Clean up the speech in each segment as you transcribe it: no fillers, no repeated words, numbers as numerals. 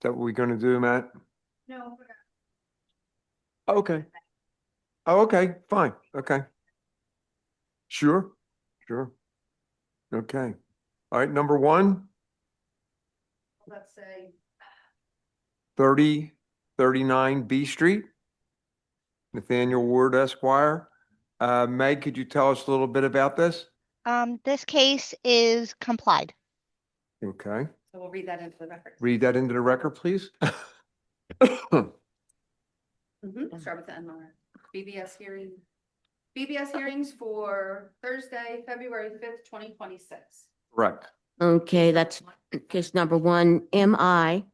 that what we're gonna do, Matt? No. Okay. Oh, okay, fine, okay. Sure, sure. Okay. All right, number one, Let's say 3039 B Street, Nathaniel Ward Esquire. Meg, could you tell us a little bit about this? This case is complied. Okay, so we'll read that into the record. read that into the record, please. Start with the NR. BBS hearings for Thursday, February 5th, 2026. Correct. Okay, that's case number one, MI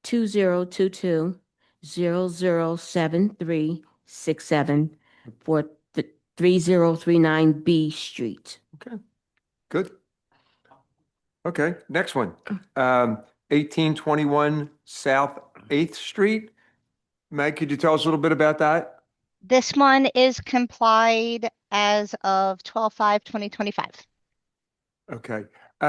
2022-007367 for 3039 B Street. Okay, good. Okay, next one. 1821 South 8th Street. Meg, could you tell us a little bit about that? This one is complied as of 12/5/2025. Okay.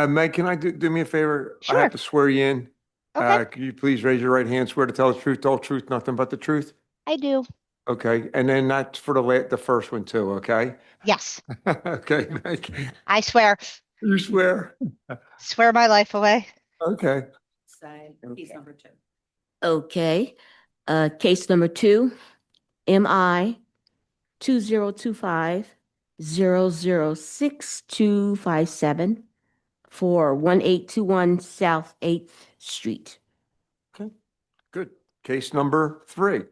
Meg, can I do me a favor? I Sure. have to swear you in. Okay, Could you please raise your right hand, swear to tell the truth, the whole truth, nothing but the truth? I do. Okay, and then that's for the first one too, okay? Yes, Okay, Meg, I swear. you swear? Swear my life away. Okay, Say piece number 2. Okay, case number two, MI 2025-006257 for 1821 South 8th Street. good. Case number 3.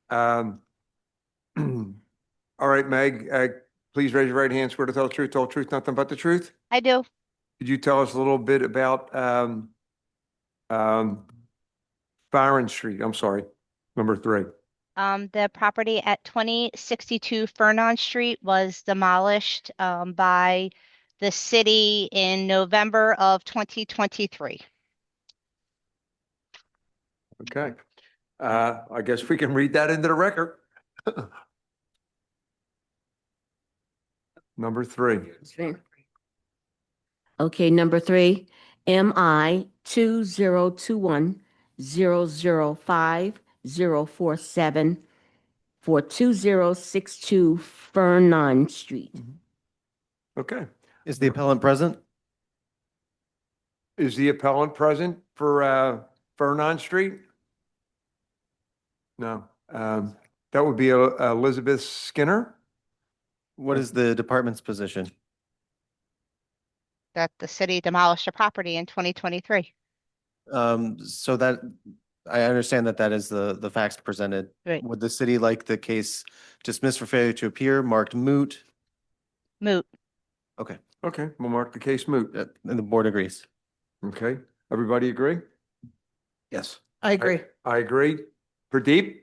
Um, all right, Meg, please raise your right hand, swear to tell the whole truth, nothing but the truth? I do. Could you tell us a little bit about Byron Street? I'm sorry, number 3. The property at 2062 Fernon Street was demolished by the city in November of 2023. Okay. I guess we can read that into the record. Number 3. Okay, number three, MI 2021-005047 for 2062 Fernon Street. Okay. Is the appellant present? Is the appellant present for Vernon Street? No. That would be Elizabeth Skinner. What is the department's position? That the city demolished a property in 2023. So that, I understand that that is the facts presented. Right. Would the city like the case dismissed for failure to appear, marked moot? Moot. Okay, Okay, we'll mark the case moot. and the board agrees. Okay, everybody agree? Yes. I agree. I agree. Pradeep?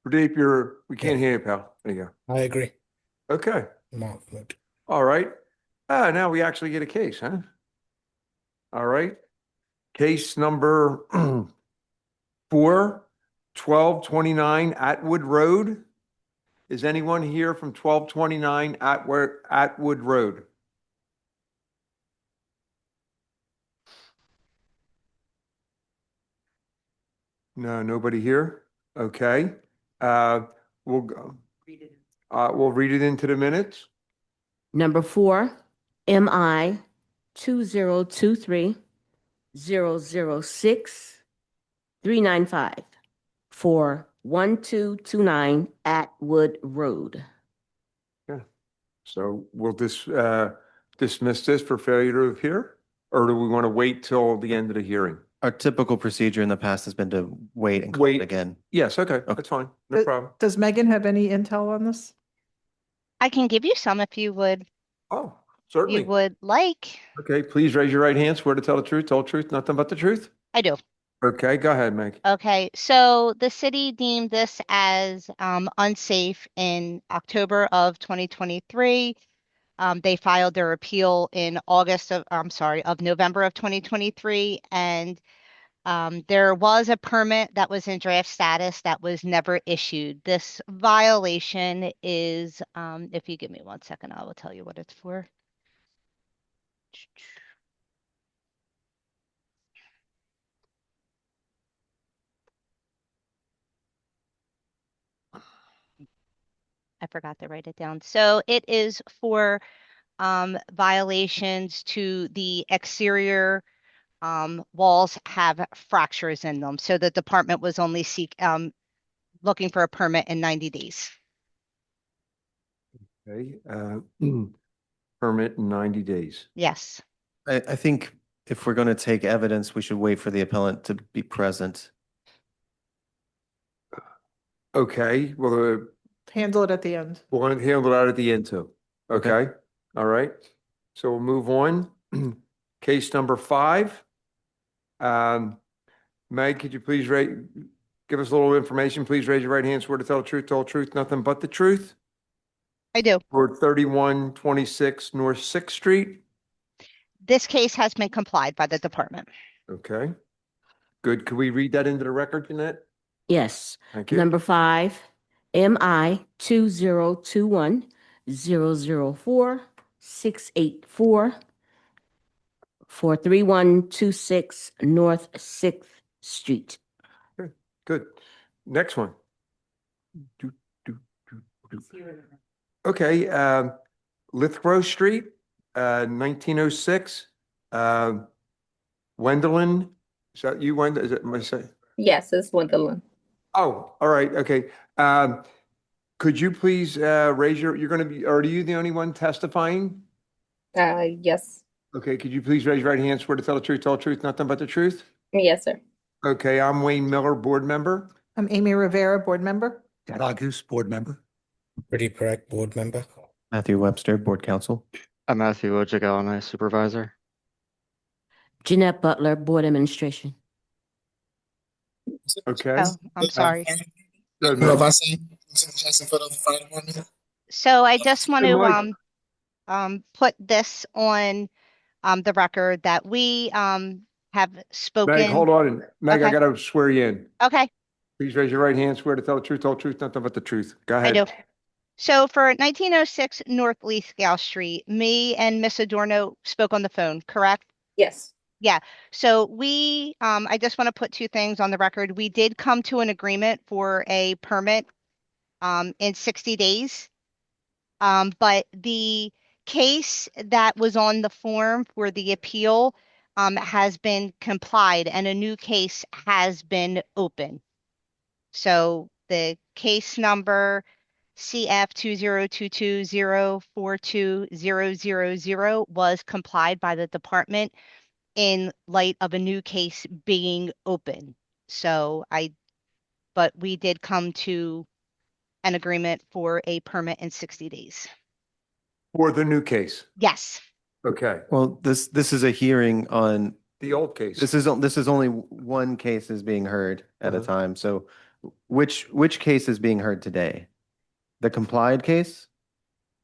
Pradeep, we can't hear you, pal. There you I agree. go. Okay, Mark, moot. all right. Now we actually get a case, huh? All right. Case number 4, 1229 Atwood Road. Is anyone here from 1229 Atwood Road? No, nobody here? Okay. We'll go. Read it. We'll read it into the minutes. Number four, MI 2023-006395 for 1229 Atwood Road. So we'll dismiss this for failure to appear, or do we want to wait till the end of the hearing? Our typical procedure in the past has been to wait and call Wait. it again. Yes, okay, that's fine, no problem. Does Megan have any intel on this? I can give you some if you would Certainly. like. Okay, please raise your right hand, swear to tell the truth, the whole truth, nothing but the truth? I do. Okay, go ahead, Meg. Okay, so the city deemed this as unsafe in October of 2023. They filed their appeal in November of 2023, and there was a permit that was in draft status that was never issued. This violation is, if you give me 1 second, I will tell you what it's for. I forgot to write it down. So it is for violations to the exterior walls have fractures in them. So the department was only looking for a permit in 90 days. Okay, permit in 90 days. Yes. I think if we're going to take evidence, we should wait for the appellant to be present. Okay, well, Handle it at the end. we're going to handle that at the end too. Okay, all right. So we'll move on. Case number 5. Meg, could you please give us a little information? Please raise your right hand. Swear to tell the truth, the whole truth, nothing but the truth. I do. For 3126 North Sixth Street. This case has been complied by the department. Okay, good. Could we read that into the record, Jeanette? Yes. Thank you. Number 5, MI 2021-004-684 for 3126 North 6th Street. Good. Next one. Okay, Lithrow Street, 1906, Wendelin. Is that you, Wendell? Is it, am I saying? Yes, it's Wonderland. Oh, all right, okay. Could you please raise you're going to be, are you the only one testifying? Yes. Okay, could you please raise your right hand, swear to tell the truth, all truth, nothing but the truth? Yes, sir. Okay, I'm Wayne Miller, board member. I'm Amy Rivera, board member. August, board member. Pretty correct, board member. Matthew Webster, Board Counsel. I'm Matthew Wojcik, LNI Supervisor. Jeanette Butler, Board Administration. Okay. Oh, I'm sorry. Good, No, man. if I say Jackson for the fire department. So I just want Hey, to Mike. put this on the record that we have spoken. Meg, hold on. Meg, I Okay. gotta swear you in. Okay, Please raise your right hand, swear to tell the truth, whole truth, nothing but the truth. Go I ahead. do. So for 1906 North Lithgow Street, me and Miss Adorno spoke on the phone, correct? Yes. So we, I just want to put 2 things on the record. We did come to an agreement for a permit in 60 days. But the case that was on the form for the appeal has been complied and a new case has been open. So the case number CF 2022042000 was complied by the department in light of a new case being open. But we did come to an agreement for a permit in 60 days. For the new case. Yes. Okay. Well, this is a hearing on, The old case. this is only one case is being heard at a Uh-huh. time. So which case is being heard today? The complied case?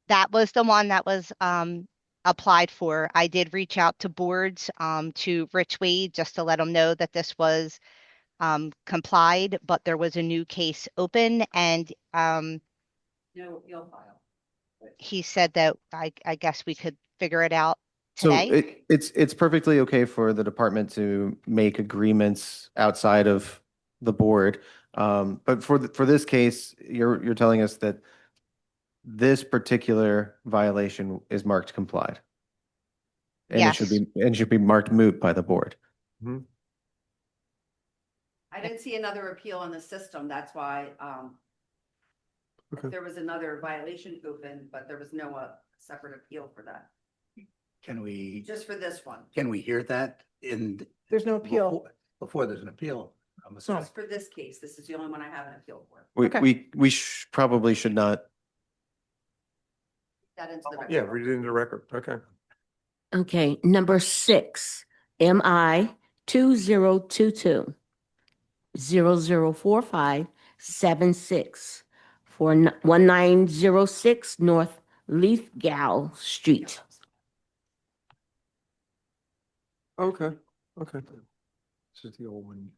That was the one that was applied for. I did reach out to boards to Rich Wade just to let him know that this was complied, but there was a new case open and No appeal file. he said that I guess we could figure it out So today. it's perfectly okay for the department to make agreements outside of the board. But for this case, you're telling us that this particular violation is marked complied. And it should be marked moot by the board. I didn't see another appeal in the system. That's why, Okay. there was another violation open, but there was no separate appeal for that, Can we this one. hear that in? There's no appeal. Before there's an appeal. I'm assuming. Just for this case. This is the only one I have an appeal for. Okay. We probably should not. That into the record. Yeah, read it in the record. Okay. Okay, number 6, MI 2022-004576 for 1906 North Lithgow Street. Okay. Okay. This is the old one.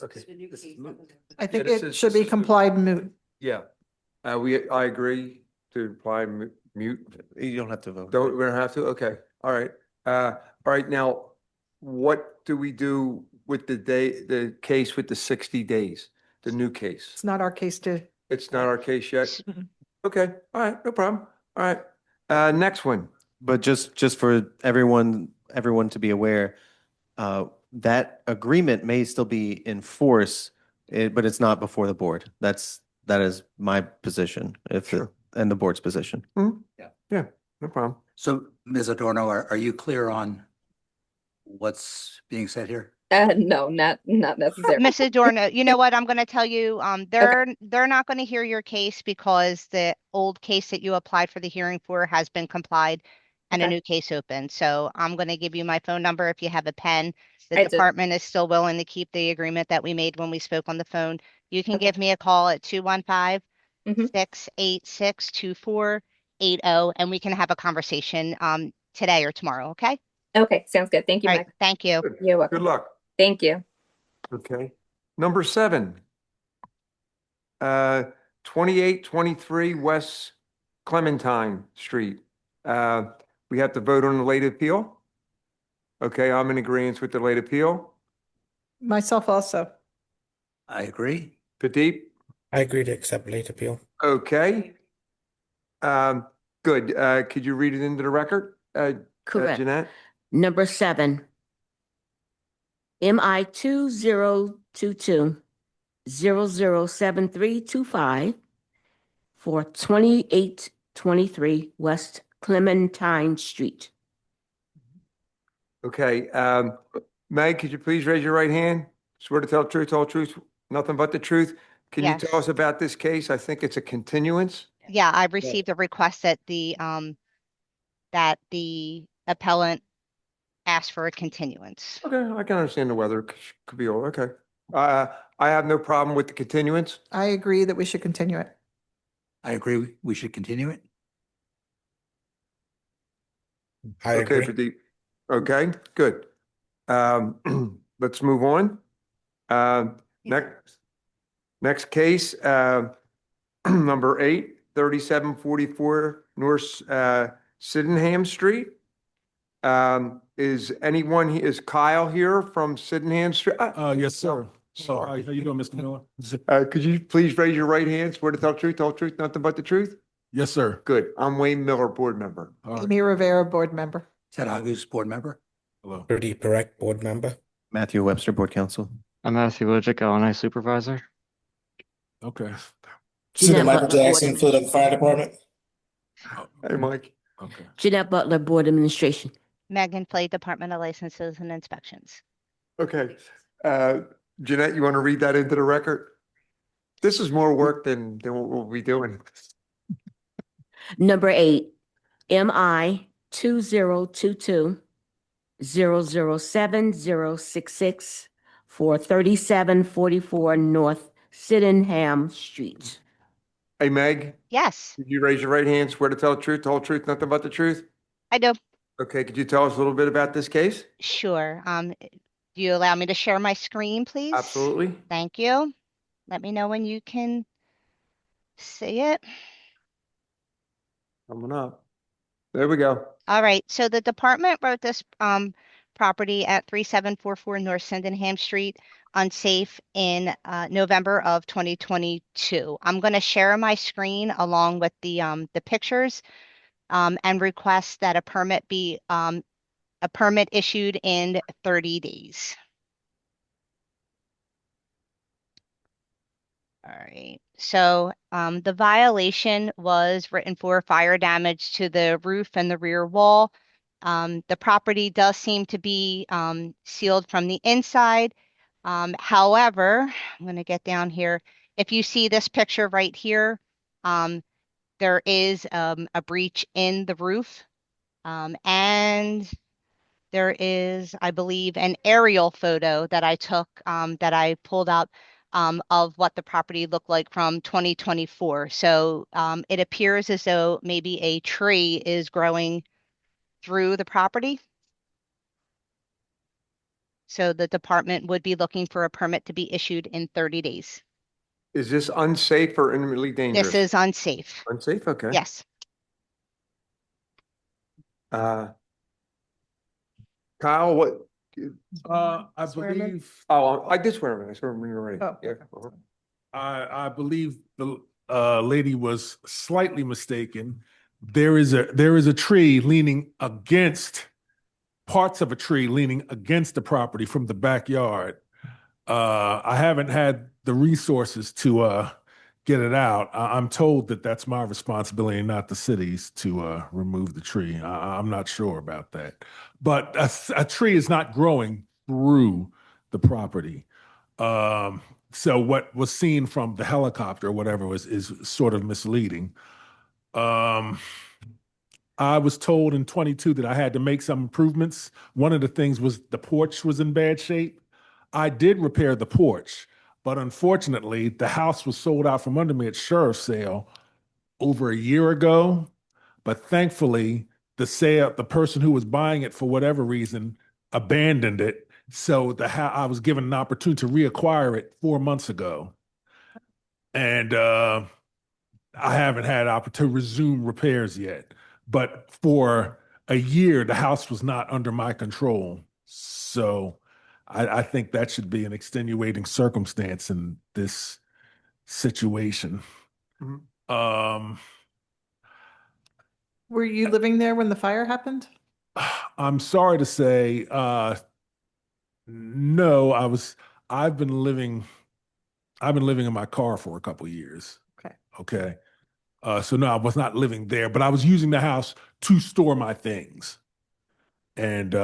Okay. The new This is case. moot. I think this it is- should this be is- complied moot. Yeah. I agree to apply mute. You don't have to vote. Don't, we're gonna have to, okay, all right. All right, now, what do we do with the case with the 60 days, the new case? It's not our case to, It's not our case yet? Okay, all right, no problem. All right. Next one. But just for everyone to be aware, that agreement may still be in force, but it's not before the board. That is my position, Sure. and the board's position. Yeah, no problem. So, Ms. Adorno, are you clear on what's being said here? No, not necessarily. Ms. Adorno, you know what? I'm going to tell you, they're not going to hear your case because the old case that you applied for the hearing for has been complied and a Okay. new case opened. So I'm going to give you my phone number if you have a pen. The I do. department is still willing to keep the agreement that we made when we spoke on the phone. You can Okay. give me a call at 215 Mhm. 686 2480, and we can have a conversation today or tomorrow. Okay. Okay, sounds good. Thank you, All right. Meg. Thank you. Good. You're Good welcome. luck. Thank you. Okay. Number 7. 2823 West Clementine Street. We have to vote on the late appeal. Okay, I'm in agreement with the late appeal. Myself also. I agree. Pradeep? I agree to accept late appeal. Okay. Good. Could you read it into the record? Correct. Jeanette? Number 7, MI 2022-007325 for 2823 West Clementine Street. Okay, Meg, could you please raise your right hand? Swear to tell the truth, whole truth, nothing but the truth. Can you tell Yes. us about this case? I think it's a continuance. Yeah, I've received a request that the appellant asked for a continuance. Okay, I can understand the weather could be all, okay. I have no problem with the continuance. I agree that we should continue it. I agree. We should continue it. I Okay, agree. Pradeep. Okay, good. Let's move on. Next case, number 8, 3744 North Sydenham Street. Is Kyle here from Sydenham Street? Yes, sir. Sorry. How you doing, Mr. Miller? Could you please raise your right hand? Swear to tell the truth, whole truth, nothing but the truth? Yes, sir. Good. I'm Wayne Miller, board member. All right. Amy Rivera, board member. Ted August, board member. Hello. Rudy Perec, board member. Matthew Webster, board counsel. I'm Matthew Wojcik, LNI supervisor. Okay. Jeanette Michael Butler, Jackson, board, Philadelphia Fire Department. Hey, Mike. Okay. Jeanette Butler, Board Administration. Megan Flay, Department of Licenses and Inspections. Okay. Jeanette, you want to read that into the record? This is more work than what we'll be doing. Number 8, MI 2022-007066 for 3744 North Sydenham Street. Hey, Meg, Yes, could you raise your right hand? Swear to tell the truth, the whole truth, nothing but the truth? I do. Okay, could you tell us a little bit about this case? Sure. Do you allow me to share my screen, please? Absolutely. Thank you. Let me know when you can see it. Coming up. There we go. All right, so the department wrote this property at 3744 North Sydenham Street unsafe in November of 2022. I'm going to share my screen along with the pictures and request that a permit issued in 30 days. All right, so the violation was written for fire damage to the roof and the rear wall. The property does seem to be sealed from the inside. However, I'm going to get down here. If you see this picture right here, there is a breach in the roof. And there is, I believe, an aerial photo that I took, that I pulled out of what the property looked like from 2024. So it appears as though maybe a tree is growing through the property. So the department would be looking for a permit to be issued in 30 days. Is this unsafe or imminently dangerous? This is unsafe. Unsafe, okay. Yes. Kyle, what? I Swear 'em in? believe, Oh, I did swear him in. I swear him in already. Oh, Yeah. okay. I believe lady was slightly mistaken. There is a tree leaning against, parts of a tree leaning against the property from the backyard. I haven't had the resources to get it out. I'm told that that's my responsibility, not the city's, to remove the tree. I'm not sure about that. But a tree is not growing through the property. So what was seen from the helicopter or whatever is sort of misleading. I was told in 22 that I had to make some improvements. One of the things was the porch was in bad shape. I did repair the porch, but unfortunately, the house was sold out from under me at sheriff's sale over a year ago. But thankfully, the person who was buying it for whatever reason abandoned it. So I was given an opportunity to reacquire it 4 months ago. And I haven't had opportunity to resume repairs yet. But for a year, the house was not under my control. So I think that should be an extenuating circumstance in this situation. Mhm. Were you living there when the fire happened? I'm sorry to say, no, I've been living in my car for a couple of years. Okay. Okay. So no, I was not living there, but I was using the house to store my things. And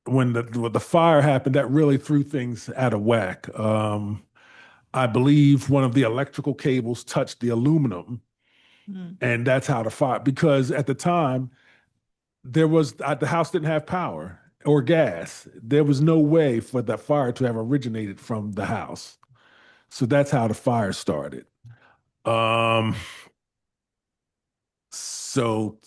when the fire happened, that really threw things out of whack. I believe one of the electrical cables touched the aluminum, and that's how the fire. Because at the time, the house didn't have power or gas. There was no way for the fire to have originated from the house. So that's how the fire started. So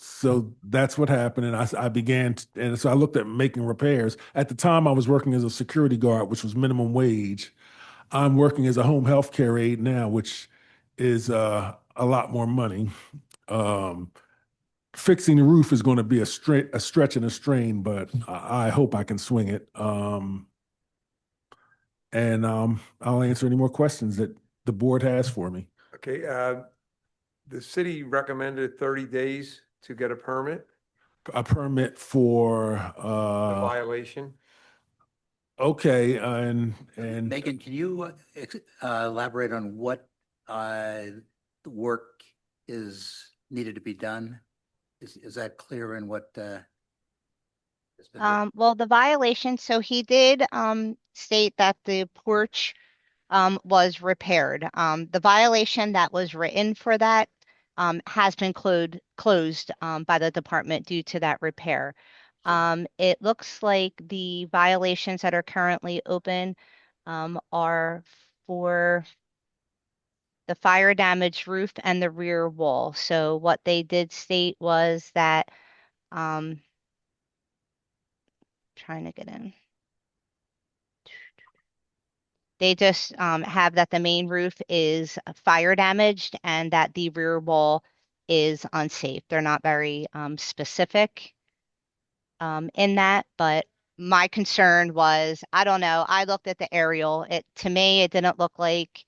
that's what happened, and I began, and so I looked at making repairs. At the time, I was working as a security guard, which was minimum wage. I'm working as a home health care aide now, which is a lot more money. Fixing the roof is going to be a stretch and a strain, but I hope I can swing it. And I'll answer any more questions that the board has for me. Okay, the city recommended 30 days to get a permit, A permit for a violation. okay, and Megan, can you elaborate on what work is needed to be done? Is that clear in what? Has been written? Well, the violation, so he did state that the porch was repaired. The violation that was written for that has been closed by the department due to that repair. It looks like the violations that are currently open are for the fire damaged roof and the rear wall. So what they did state was that trying to get in. They just have that the main roof is fire damaged and that the rear wall is unsafe. They're not very specific in that, but my concern was, I don't know, I looked at the aerial. To me, it didn't look like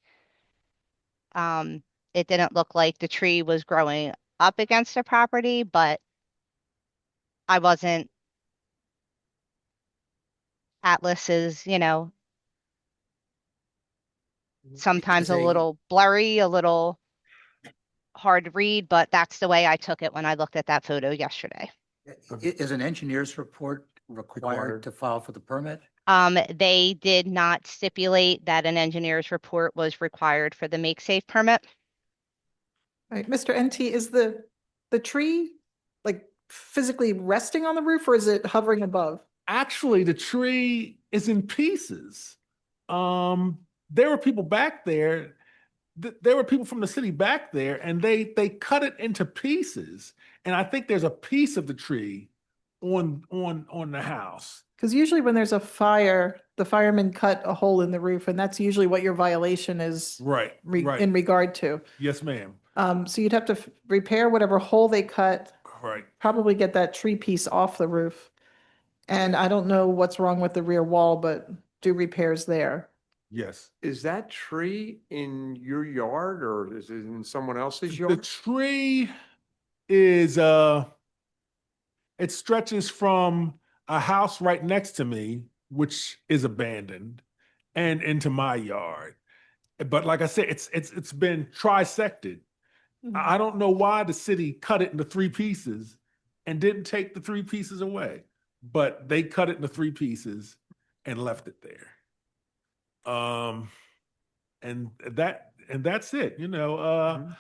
the tree was growing up against the property, but I wasn't. Atlas is, sometimes a little blurry, a little hard to read, but that's the way I took it when I looked at that photo yesterday. Is an engineer's report required to file for the permit? They did not stipulate that an engineer's report was required for the make safe permit. All right, Mr. NT, is the tree like physically resting on the roof or is it hovering above? actually the tree is in pieces. There were people back there. There were people from the city back there, and they cut it into pieces. And I think there's a piece of the tree on the house. Because usually when there's a fire, the firemen cut a hole in the roof, and that's usually what your violation is Right. Right. in regard to. Yes, ma'am. So you'd have to repair whatever hole they cut, Right. probably get that tree piece off the roof. And I don't know what's wrong with the rear wall, but do repairs there. Yes. Is that tree in your yard or is it in someone else's The yard? tree is, it stretches from a house right next to me, which is abandoned, and into my yard. But like I said, it's been trisected. I don't know why the city cut it into three pieces and didn't take the three pieces away, but they cut it into three pieces and left it there. And that's it. Mhm.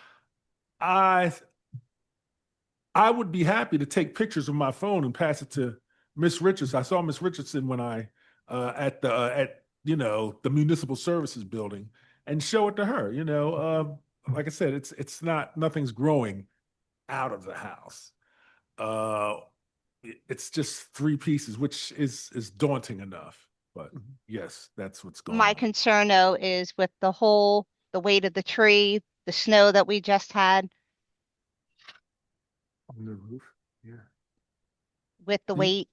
I I would be happy to take pictures of my phone and pass it to Miss Richards. I saw Miss Richardson when I at the municipal services building and show it to her. Like I said, it's not nothing's growing out of the house. Uh, it's just three pieces, which is daunting enough. But yes, that's what's going My on. concern though is with the weight of the tree, the snow that we just had, On the roof, yeah. with the Do- weight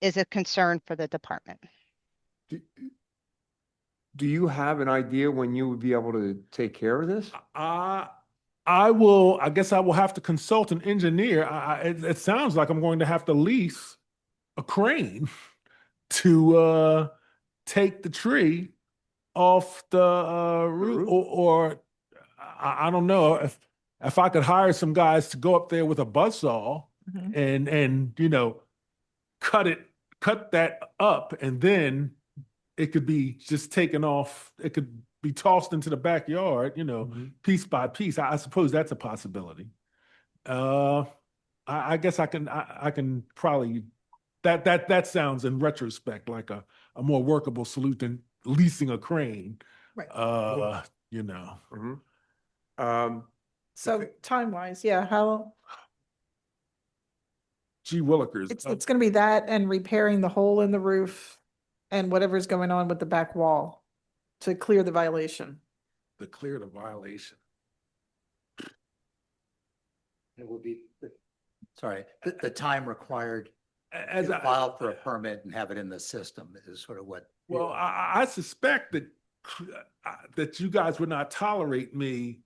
is a concern for the department. Do do you have an idea when you would be able to take care of this? I guess I will have to consult an engineer. It sounds like I'm going to have to lease a crane to take the tree off the roof, roof? or I don't know if I could hire some guys to go up there with a buzzsaw and cut that up, and then it could be just taken off. It could be tossed into the backyard, piece by piece. I suppose that's a possibility. I guess I can probably that sounds in retrospect like a more workable solution than leasing a crane. Right. Mhm. Um, So time-wise, yeah, how, Gee willikers. it's gonna be that and repairing the hole in the roof and whatever's going on with the back wall to clear the violation. To clear the violation. It would be, sorry, the time required As to I, file for a permit and have it in the system is sort of what. well, I suspect that you guys would not tolerate me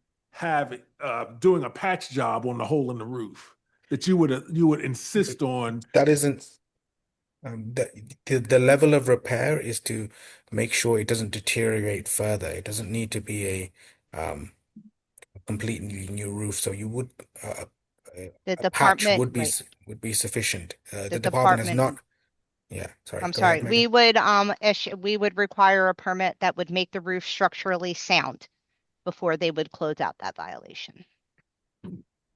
doing a patch job on the hole in the roof. That you would insist on. That isn't the level of repair is to make sure it doesn't deteriorate further. It doesn't need to be a completely new roof. So you would The a patch department, would be right, would be sufficient. the The department has department, not. Yeah, sorry. I'm Go ahead, sorry, Megan. we would require a permit that would make the roof structurally sound before they would close out that violation.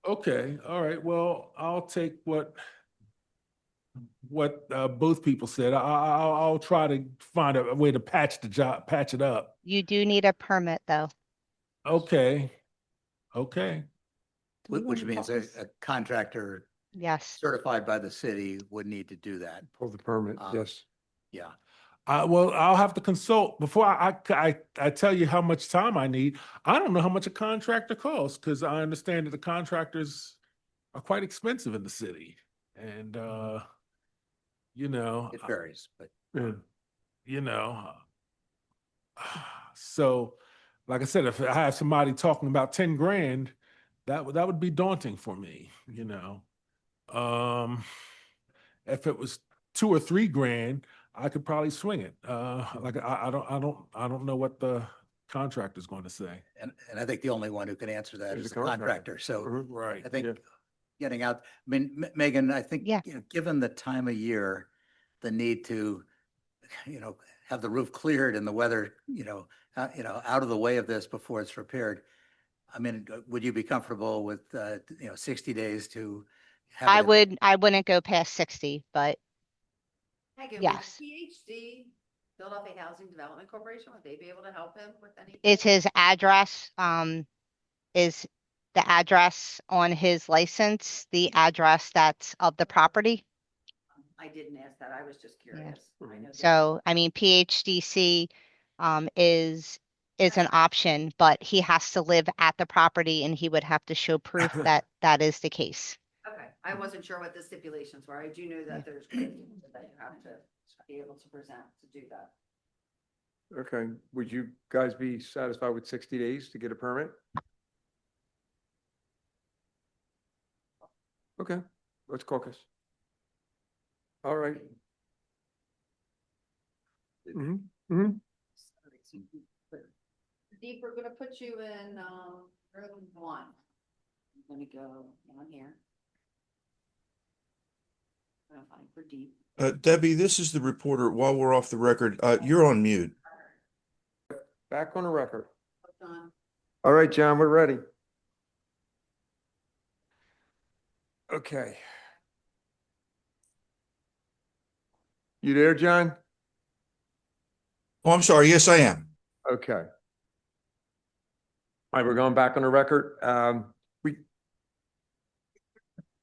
Okay, all right. Well, I'll take what both people said. I'll try to find a way to patch it up. You do need a permit though. Okay. Which means a contractor Yes. certified by the city would need to do that. pull the permit, Um, yes. Yeah. Well, I'll have to consult before I tell you how much time I need. I don't know how much a contractor costs because I understand that the contractors are quite expensive in the city, and It varies, but Yeah. you know, so like I said, if I have somebody talking about 10 grand, that would be daunting for me. If it was 2 or 3 grand, I could probably swing it. Like I don't know what the contractor's going to say. and I think the only one who can answer that Is is the the contractor. So Mhm. Right. I think Yeah. getting out, I mean, Megan, I think, Yeah. given the time of year, the need to, have the roof cleared and the weather, out of the way of this before it's repaired. I mean, would you be comfortable with, 60 days to have? it in- I wouldn't go past 60, but Megan, would Yes. PhD, Philadelphia Housing Development Corporation, would they be able to help him with anything? is his address, is the address on his license, the address that's of the property? I didn't ask that. I was just curious. I know they- So, I mean, PHDC, is an option, but he has to live at the property and he would have to show proof that that is the case. Okay, I wasn't sure what the stipulations were. I do know that there's criteria that you have to be able to present to do that. Okay, would you guys be satisfied with 60 days to get a permit? Okay, let's caucus. All right. Mm-hmm. Deep, we're gonna put you in, room 1. I'm gonna go down here. I'm gonna find for deep. Debbie, this is the reporter. While we're off the record, you're on mute. Back on the record. Hold on. All right, John, we're ready. Okay. You there, John? Oh, I'm sorry. Yes, I am. Okay. All right, we're going back on the record.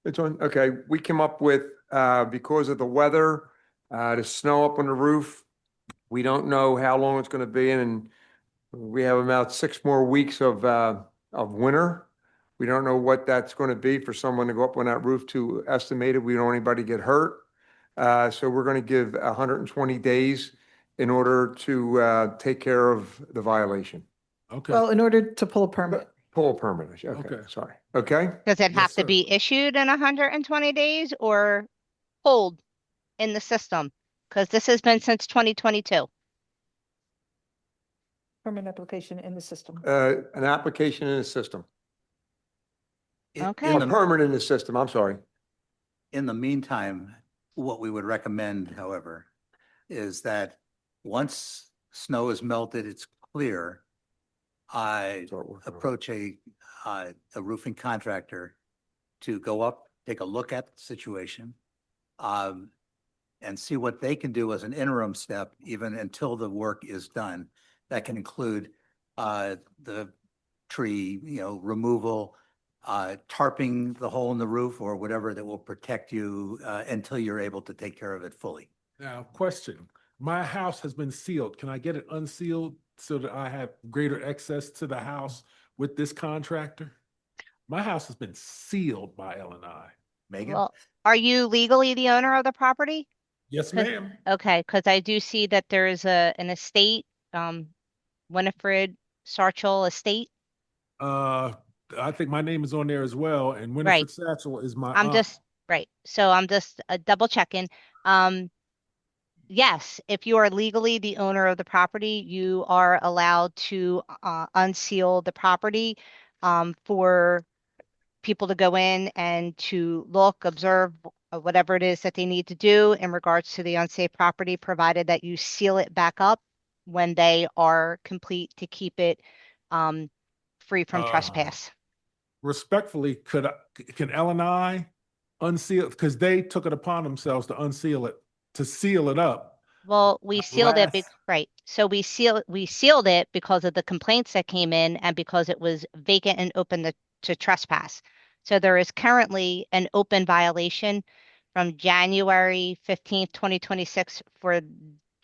It's on, okay, we came up with, because of the weather, the snow up on the roof, we don't know how long it's gonna be, and we have about 6 more weeks of winter. We don't know what that's gonna be for someone to go up on that roof to estimate it. We don't want anybody to get hurt. So we're gonna give 120 days in order to take care of the violation. Okay. Well, in order to pull a permit. Pull a permit, okay, Okay. sorry, okay? Does it Yes, have to sir. be issued in 120 days or hold in the system? Because this has been since 2022. Permit application in the system. An application in the system. Okay. A permit in the system, I'm sorry. In the meantime, what we would recommend, however, is that once snow is melted, it's clear, I Start working on it. approach a roofing contractor to go up, take a look at the situation, and see what they can do as an interim step, even until the work is done. That can include the tree, removal, tarping the hole in the roof or whatever that will protect you until you're able to take care of it fully. Now, question. My house has been sealed. Can I get it unsealed so that I have greater access to the house with this contractor? My house has been sealed by L&I. Megan? Well, are you legally the owner of the property? Yes, 'Cause- ma'am. Okay, because I do see that there is an estate, Winifred Sarchel Estate. I think my name is on there as well, and Right. Winifred Satchel is my I'm aunt. just, right, so I'm just double checking. Yes, if you are legally the owner of the property, you are allowed to unseal the property for people to go in and to look, observe whatever it is that they need to do in regards to the unsafe property, provided that you seal it back up when they are complete to keep it free from trespass. Respectfully, can L&I unseal, because they took it upon themselves to unseal it, to seal it up. Well, we sealed it, Last- right, so we sealed it because of the complaints that came in and because it was vacant and open to trespass. So there is currently an open violation from January 15th, 2026 for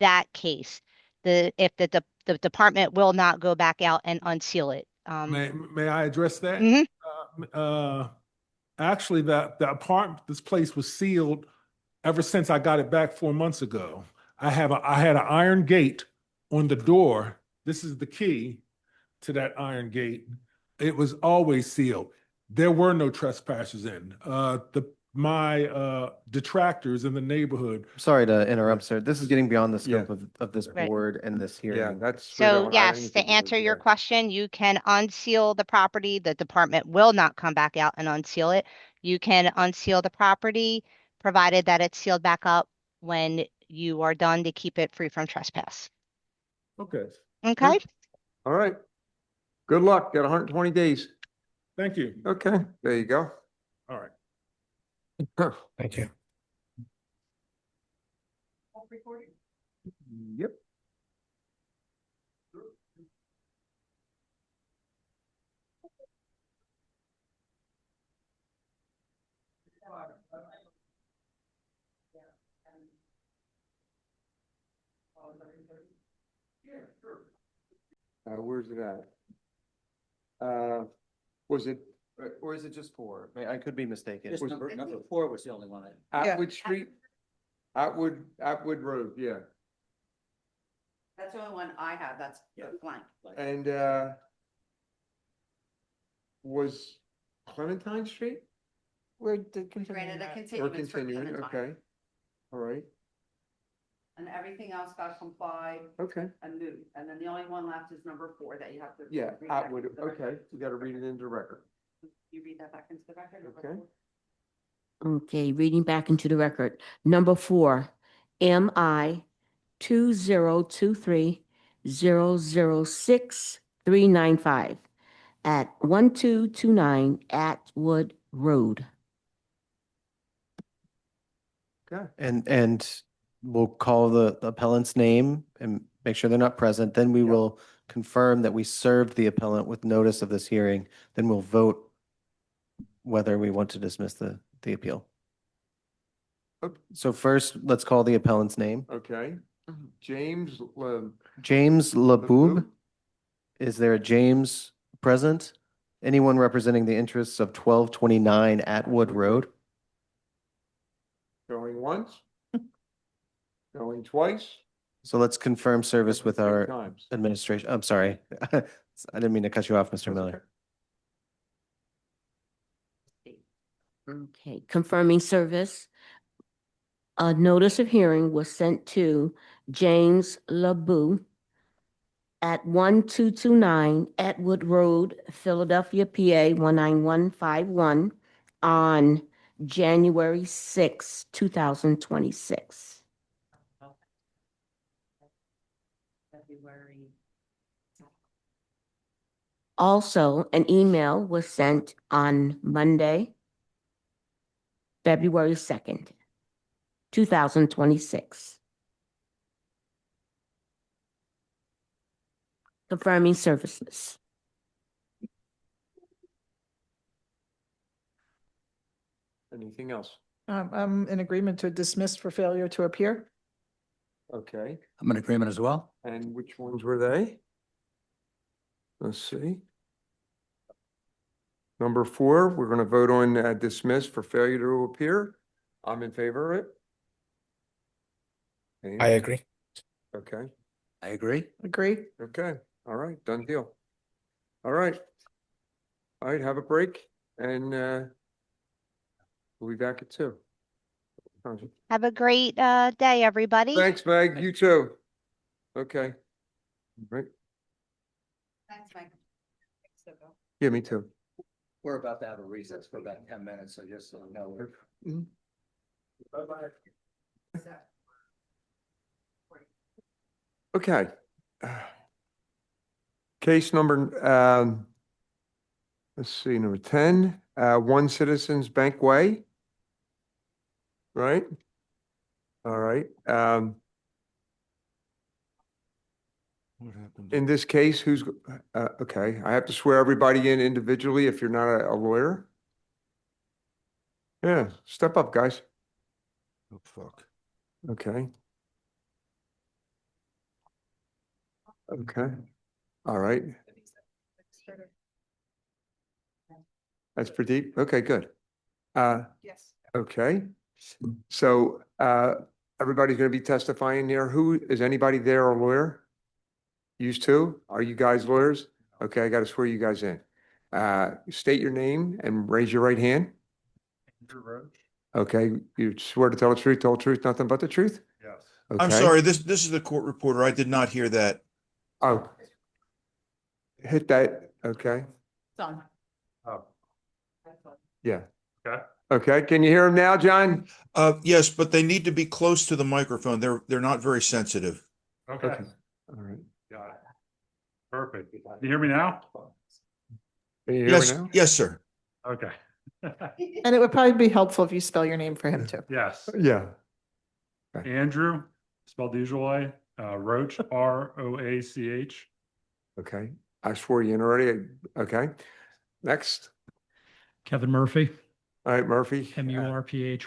that case. If the department will not go back out and unseal it. May I address that? Mhm. Actually, the apartment, this place was sealed ever since I got it back 4 months ago. I had an iron gate on the door. This is the key to that iron gate. It was always sealed. There were no trespassers in. My detractors in the neighborhood. Sorry to interrupt, sir. This is getting beyond the scope Yeah. of this Right. board and this Yeah, hearing. that's. we So don't- I don't yes, even to think we answer should your do that. question, you can unseal the property. The department will not come back out and unseal it. You can unseal the property, provided that it's sealed back up when you are done to keep it free from trespass. Okay, Okay? All right. Good luck. Got 120 days. thank you. Okay, there you go. All right. Thank you. Yep. Where's it at? Was it Or is it just 4? I could be mistaken. Just number 4 was the only one. Yeah. Atwood Street? Atwood Road, yeah. That's the only one I have, that's blank. And, was Clementine Street We're continuing Granted, a that. or continuance for continuing? Clementine. Okay. All right. And everything else got complied Okay. and moved. And then the only one left is number 4 that you have to. Yeah, read back Atwood. into the record. Okay. You got to read it into the record. You read that back into the record? number Okay. 4? Okay, reading back into the record. Number 4, MI 2023-006-395 at 1229 Atwood Road. Okay. And we'll call the appellant's name and make sure they're not present. Then we Yep. will confirm that we served the appellant with notice of this hearing. Then we'll vote whether we want to dismiss the appeal. Okay. So first, let's call the appellant's name. Okay. Mhm. James, James Laboob. Laboob? Is there a James present? Anyone representing the interests of 1229 Atwood Road? going once. Going twice. So let's confirm service with 3 our times. administration. I'm sorry. I didn't mean to cut you off, Mr. Miller. Okay, confirming service. A notice of hearing was sent to James LaBou at 1229 Atwood Road, Philadelphia, PA 19151 on January 6, 2026. February. Also, an email was sent on Monday, February 2nd, 2026. Confirming services. Anything else? I'm in agreement to dismiss for failure to appear. Okay. I'm in agreement as well. And which ones were they? Let's see. Number 4, we're going to vote on dismiss for failure to appear. I'm in favor of it. I agree. Okay. I agree. Agree? Okay. All right. Done deal. All right. All right. Have a break and we'll be back at 2. Have a great day, everybody. Thanks, Meg. You too. Okay. Right. Thanks, Mike. Yeah, me too. We're about to have a recess for about 10 minutes, so just so you know. we're- Okay. Case number, let's see, number 10, One Citizens Bank Way. Right? All right. What happened? In this case, who's, okay, I have to swear everybody in individually if you're not a lawyer. Yeah, step up, guys. Oh, fuck. Okay. Okay. All right. That's Pradeep. Okay, good. Yes. Okay. So, everybody's gonna be testifying here. Who, is anybody there a lawyer? Used to? Are you guys lawyers? Okay, I gotta swear you guys in. State your name and raise your right hand. Okay, you swear to tell the truth, nothing but the truth? Yes. Okay. I'm sorry, this is the court reporter. I did not hear that. Oh. Hit that, okay, Done. yeah. Okay, can you hear him now, John? Yes, but they need to be close to the microphone. They're not very sensitive. Okay. All right. Got it. Perfect. Can you hear me now? Can you hear me Yes, now? yes, sir. Okay. And it would probably be helpful if you spell your name for him too. Yes. Yeah. Andrew, spelled the usual way, Roach, Roach. Okay, I swore you in already. Okay, next. Kevin Murphy, All right, Murphy. Murphy.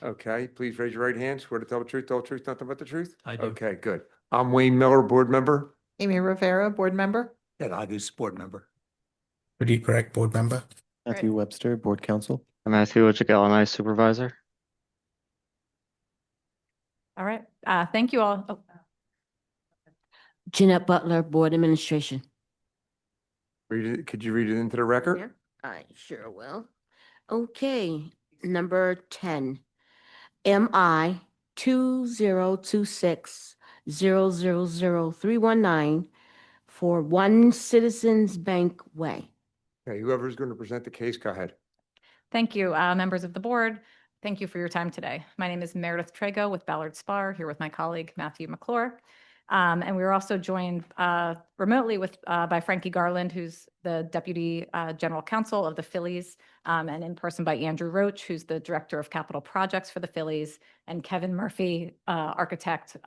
Okay, please raise your right hand. Swear to tell the truth, nothing but the truth? I do. Okay, good. I'm Wayne Miller, board member. Amy Rivera, board member. Ed Agus, board member. Pradeep Parekh, board member. Matthew Webster, Board Counsel. I'm Matthew Wojcik, LNI Supervisor. All right. Thank you all. Oh. Jeanette Butler, Board Administration. Read it, could you read it into the record? Yeah, I sure will. Okay, number 10. MI 2026000319 for One Citizens Bank Way. Okay, whoever's going to present the case, go ahead. Thank you, members of the board. Thank you for your time today. My name is Meredith Trago with Ballard Spahr, here with my colleague Matthew McClure. And we were also joined remotely by Frankie Garland, who's the Deputy General Counsel of the Phillies, and in person by Andrew Roach, who's the Director of Capital Projects for the Phillies, and Kevin Murphy, architect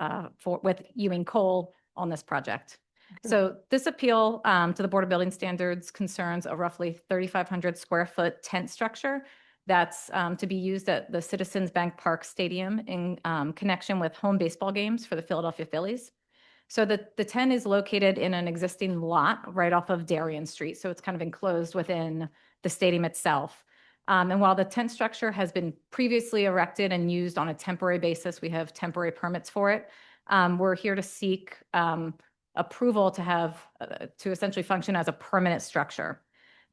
with Ewing Cole on this project. So this appeal to the Board of Building Standards concerns a roughly 3,500 square foot tent structure that's to be used at the Citizens Bank Park Stadium in connection with home baseball games for the Philadelphia Phillies. So the tent is located in an existing lot right off of Darien Street. So it's kind of enclosed within the stadium itself. And while the tent structure has been previously erected and used on a temporary basis, we have temporary permits for it. We're here to seek approval to have to essentially function as a permanent structure.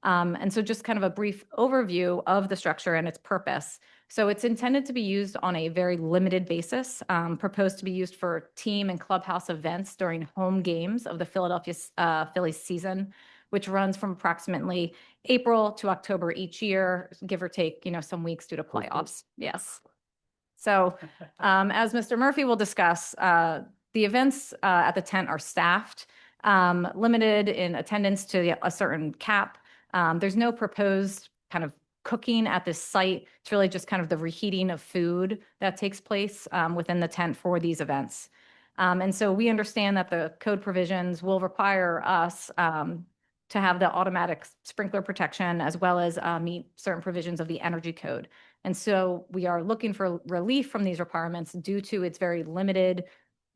And so just kind of a brief overview of the structure and its purpose. So it's intended to be used on a very limited basis, proposed to be used for team and clubhouse events during home games of the Philadelphia Phillies season, which runs from approximately April to October each year, give or take, some weeks due to playoffs. Yes. So as Mr. Murphy will discuss, the events at the tent are staffed, limited in attendance to a certain cap. There's no proposed kind of cooking at this site. It's really just kind of the reheating of food that takes place within the tent for these events. And so we understand that the code provisions will require us to have the automatic sprinkler protection as well as meet certain provisions of the energy code. And so we are looking for relief from these requirements due to its very limited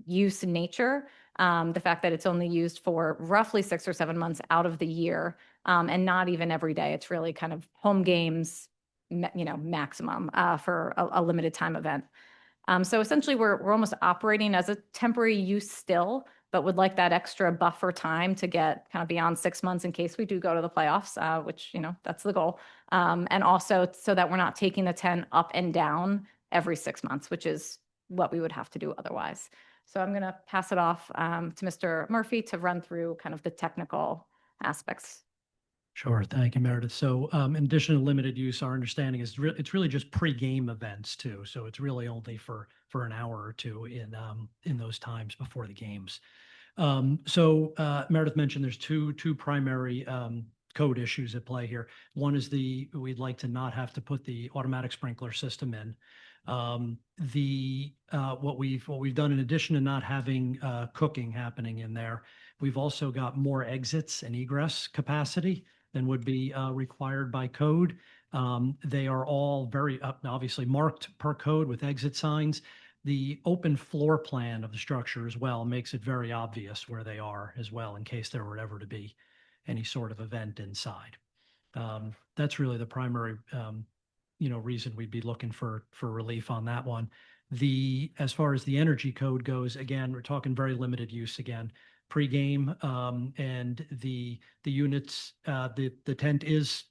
use nature, the fact that it's only used for roughly 6 or 7 months out of the year, and not even every day. It's really kind of home games, maximum for a limited time event. So essentially, we're almost operating as a temporary use still, but would like that extra buffer time to get kind of beyond 6 months in case we do go to the playoffs, which, that's the goal. And also so that we're not taking the tent up and down every 6 months, which is what we would have to do otherwise. So I'm going to pass it off to Mr. Murphy to run through kind of the technical aspects. Sure. Thank you, Meredith. So in addition to limited use, our understanding is it's really just pre-game events too. So it's really only for an hour or two in those times before the games. So Meredith mentioned there's two primary code issues at play here. One is we'd like to not have to put the automatic sprinkler system in. What we've done in addition to not having cooking happening in there, we've also got more exits and egress capacity than would be required by code. They are all very obviously marked per code with exit signs. The open floor plan of the structure as well makes it very obvious where they are as well in case there were ever to be any sort of event inside. That's really the primary reason we'd be looking for relief on that one. As far as the energy code goes, again, we're talking very limited use again, pre-game, and the units, the tent is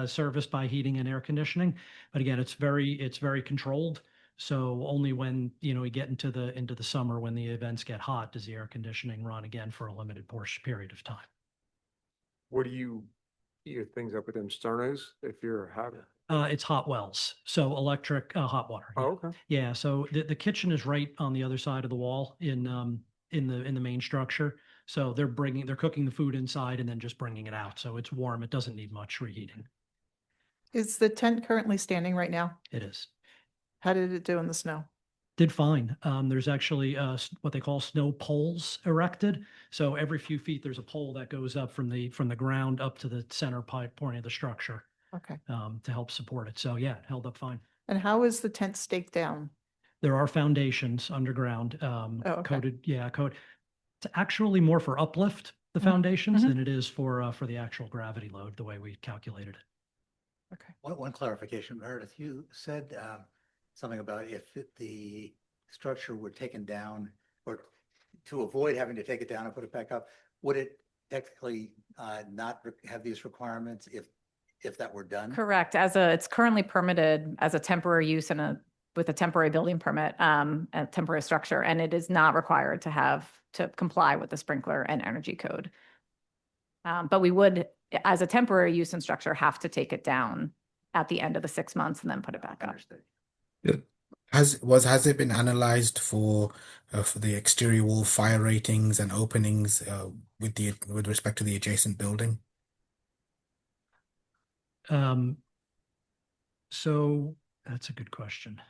serviced by heating and air conditioning, but again, it's very controlled. So only when we get into the summer when the events get hot does the air conditioning run again for a limited period of time. What do you heat your things up with them sternos if you're having? It's hot wells, so electric hot water. Oh, okay. Yeah, so the kitchen is right on the other side of the wall in the main structure. So they're cooking the food inside and then just bringing it out. So it's warm. It doesn't need much reheating. Is the tent currently standing right now? It is. How did it do in the snow? Did fine. There's actually what they call snow poles erected. So every few feet, there's a pole that goes up from the ground up to the center point of the structure. Okay. To help support it. So yeah, it held up fine. And how is the tent staked down? There are foundations underground, okay. coated. Yeah, It's actually more for uplift, the foundations, than it is for the actual gravity load, the way we calculated it. Okay. One clarification, Meredith, you said something about if the structure were taken down or to avoid having to take it down and put it back up, would it technically not have these requirements if that were done? Correct. It's currently permitted as a temporary use with a temporary building permit, a temporary structure, and it is not required to comply with the sprinkler and energy code. But we would, as a temporary use and structure, have to take it down at the end of the 6 months and then put it back up. Understood. Has it been analyzed for the exterior wall fire ratings and openings with respect to the adjacent building? So that's a good question.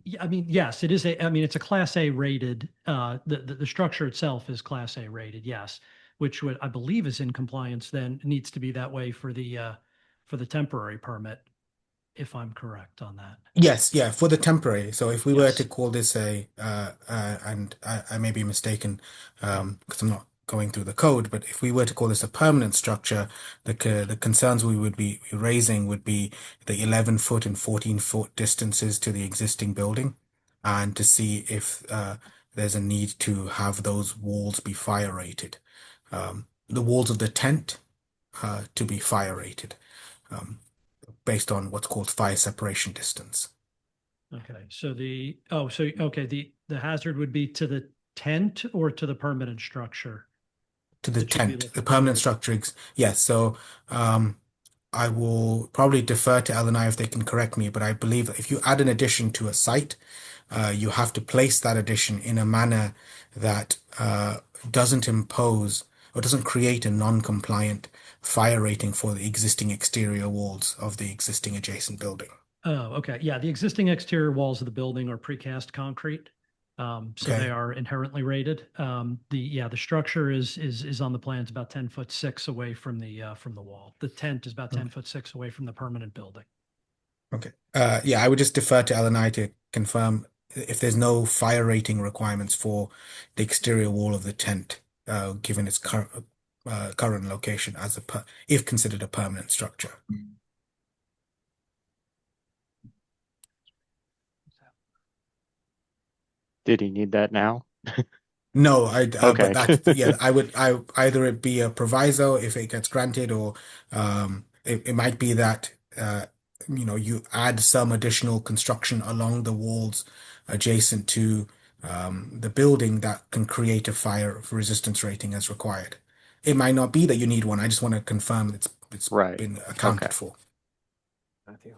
Yeah, I mean, yes, it is it's a Class A rated, the structure itself is Class A rated, yes, which would, I believe is in compliance then, needs to be that way for the temporary permit, if I'm correct on that. Yes, yeah, for the temporary. So if we were Yes. to call this and I may be mistaken, because I'm not going through the code, but if we were to call this a permanent structure, the concerns we would be raising would be the 11-foot and 14-foot distances to the existing building, and to see if there's a need to have those walls be fire rated. The walls of the tent to be fire rated. Based on what's called fire separation distance. Okay, so the hazard would be to the tent or to the permanent structure? To the That should be tent, looking the permanent structure. Yes. So I will probably defer to Ellen if they can correct me, but I believe that if you add an addition to a site, you have to place that addition in a manner that doesn't impose or doesn't create a non-compliant fire rating for the existing exterior walls of the existing adjacent building. Oh, okay. Yeah, the existing exterior walls of the building are precast concrete. So Okay. they are inherently rated. The structure is on the plans about 10'6" away from the wall. The tent is about 10'6" away from the permanent building. Okay. Yeah, I would just defer to Ellen to confirm if there's no fire rating requirements for the exterior wall of the tent, given its current location if considered a permanent structure. Did he need that now? No, Okay. but I either it be a proviso if it gets granted, or it might be that you add some additional construction along the walls adjacent to the building that can create a fire resistance rating as required. It might not be that you need one. I just want to confirm it's Right. been accounted Okay. for. Matthew.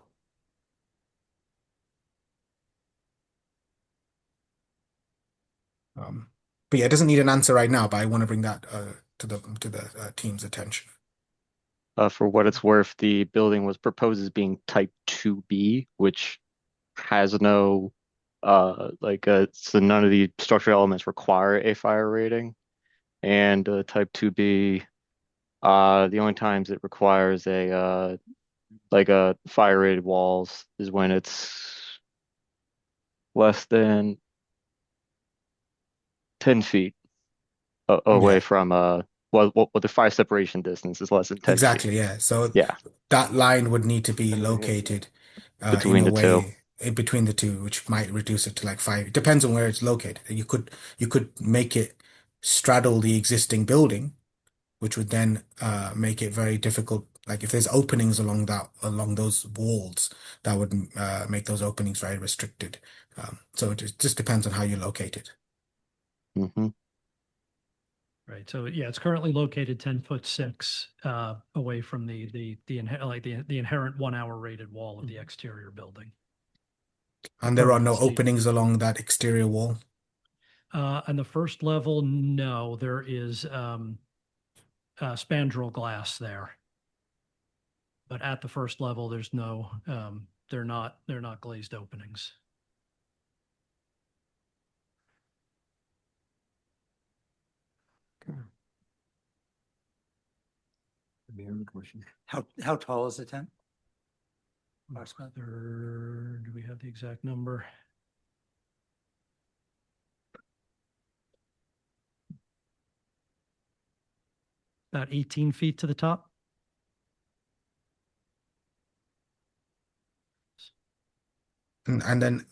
But yeah, it doesn't need an answer right now, but I want to bring that to the team's attention. For what it's worth, the building was proposed as being type 2B, which has no so none of the structural elements require a fire rating. And type 2B, the only times it requires a fire rated walls is when it's less than 10 feet away from the fire separation distance is less than 10 Exactly, feet. yeah. So Yeah. that line would need to be located Between in a the two. way in between the two, which might reduce it to like 5. It depends on where it's located. You could make it straddle the existing building, which would then make it very difficult. Like if there's openings along those walls, that would make those openings very restricted. So it just depends on how you locate it. Mm-hmm. Right. So yeah, it's currently located 10'6" away from the inherent 1 hour rated wall of the exterior building. And there are no Permanent openings along that exterior wall. On the first level, no, there is spandrel glass there. But at the first level, there's no, they're not glazed openings. How tall is the tent? Approximately. Do we have the exact number? About 18 feet to the top. And then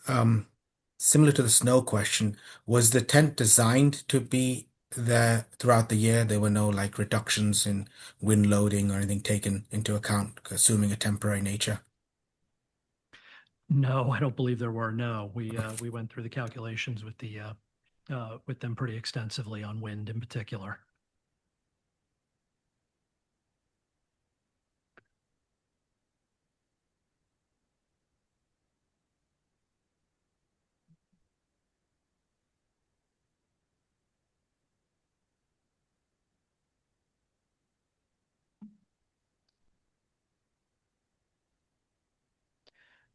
similar to the snow question, was the tent designed to be there throughout the year? There were no like reductions in wind loading or anything taken into account, assuming a temporary nature? No, I don't believe there were. No, we went through the calculations with with them pretty extensively on wind in particular.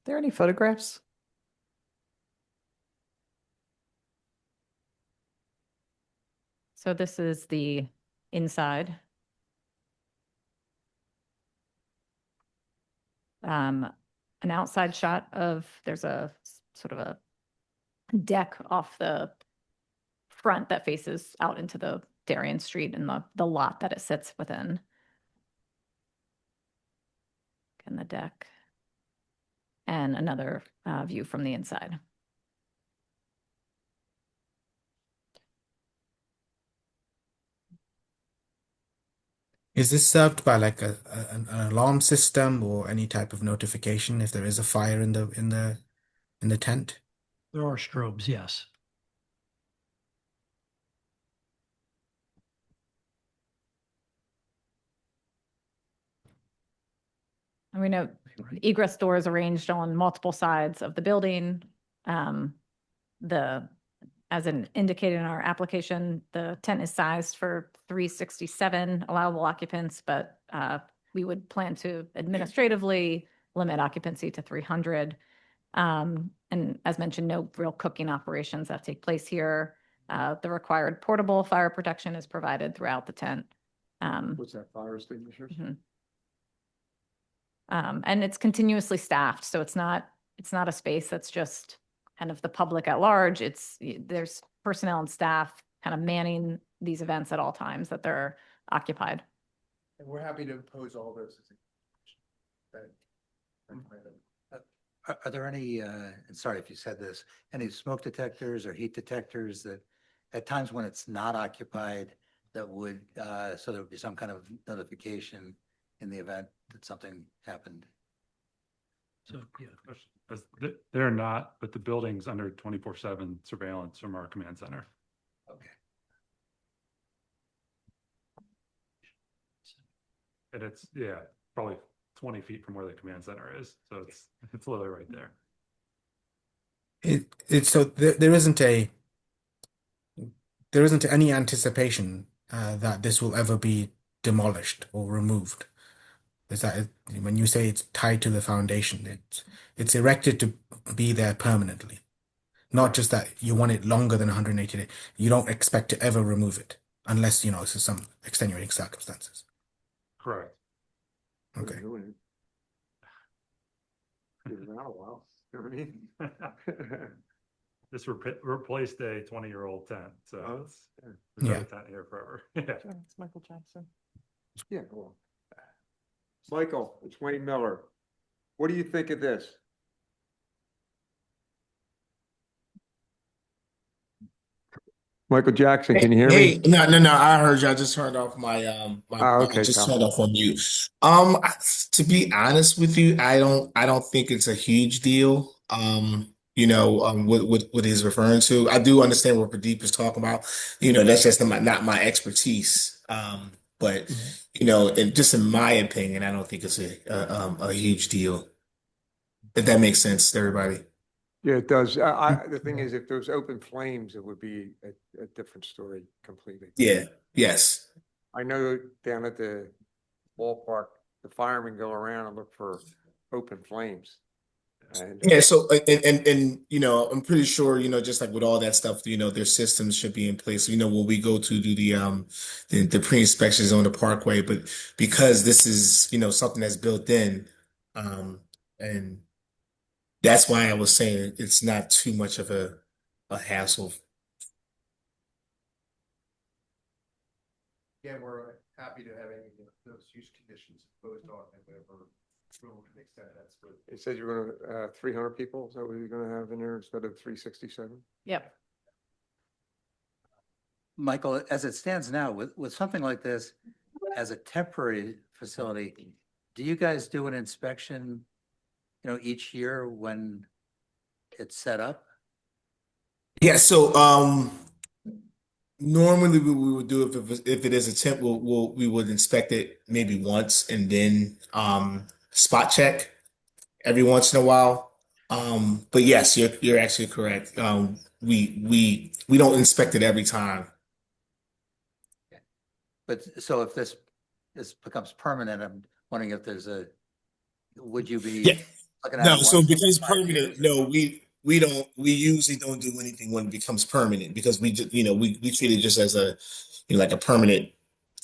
There any photographs? So this is the inside. An outside shot of, there's a sort of a deck off the front that faces out into the Darien Street and the lot that it sits within. And the deck. And another view from the inside. Is this served by like an alarm system or any type of notification if there is a fire in the tent? There are strobes, yes. And we know egress doors arranged on multiple sides of the building. As indicated in our application, the tent is sized for 367 allowable occupants, but we would plan to administratively limit occupancy to 300. And as mentioned, no real cooking operations that take place here. The required portable fire protection is provided throughout the tent. What's that, fire extinguishers? Mhm. And it's continuously staffed, so it's not a space that's just kind of the public at large. There's personnel and staff kind of manning these events at all times that they're occupied. And we're happy to impose all those. Are there any, and sorry if you said this, any smoke detectors or heat detectors that at times when it's not occupied that would, so there would be some kind of notification in the event that something happened? So, yeah. They're not, but the building's under 24/7 surveillance from our command center. Okay. And it's, yeah, probably 20 feet from where the command center is. So it's literally right there. So there isn't any anticipation that this will ever be demolished or removed. Is that when you say it's tied to the foundation, it's erected to be there permanently, not just that you want it longer than 180 days. You don't expect to ever remove it unless it's some extenuating circumstances. Correct. Okay. Give it out a while. You know what I mean? This replaced a 20-year-old tent, so Oh, it's yeah. we've had Yeah. a tent here forever. Yeah. It's Michael Jackson. Yeah, cool. Michael, it's Wayne Miller. What do you think of this? Michael Jackson, can you hear Hey, me? no, I heard you. I just turned off my Okay, I just pal. turned off on mute. To be honest with you, I don't think it's a huge deal. What he's referring to. I do understand what Pradeep is talking about. That's just not my expertise. But and just in my opinion, I don't think it's a huge deal. If that makes sense to everybody. Yeah, it does. The thing is, if there's open flames, it would be a different story completely. Yeah. Yes. I know down at the ballpark, the firemen go around and look for open flames. And Yeah, so and I'm pretty sure, just like with all that stuff, their systems should be in place. When we go to do the pre-inspections on the parkway, but because this is, something that's built in, and that's why I was saying it's not too much of a hassle. again, we're happy to have any of those use conditions imposed on and whatever It said you're gonna, 300 people, is that what you're gonna have in there instead of 367? Yep. Michael, as it stands now, with something like this, as a temporary facility, do you guys do an inspection, each year when it's set up? Yeah, so normally we would do if it is a temp, we would inspect it maybe once and then spot check every once in a while. But yes, you're actually correct. We don't inspect it every time. But so if this becomes permanent, I'm wondering if would you be Yeah. looking at No, it so once because every 5 permanent, years? no, we usually don't do anything when it becomes permanent because we just, we treat it just as a, like a permanent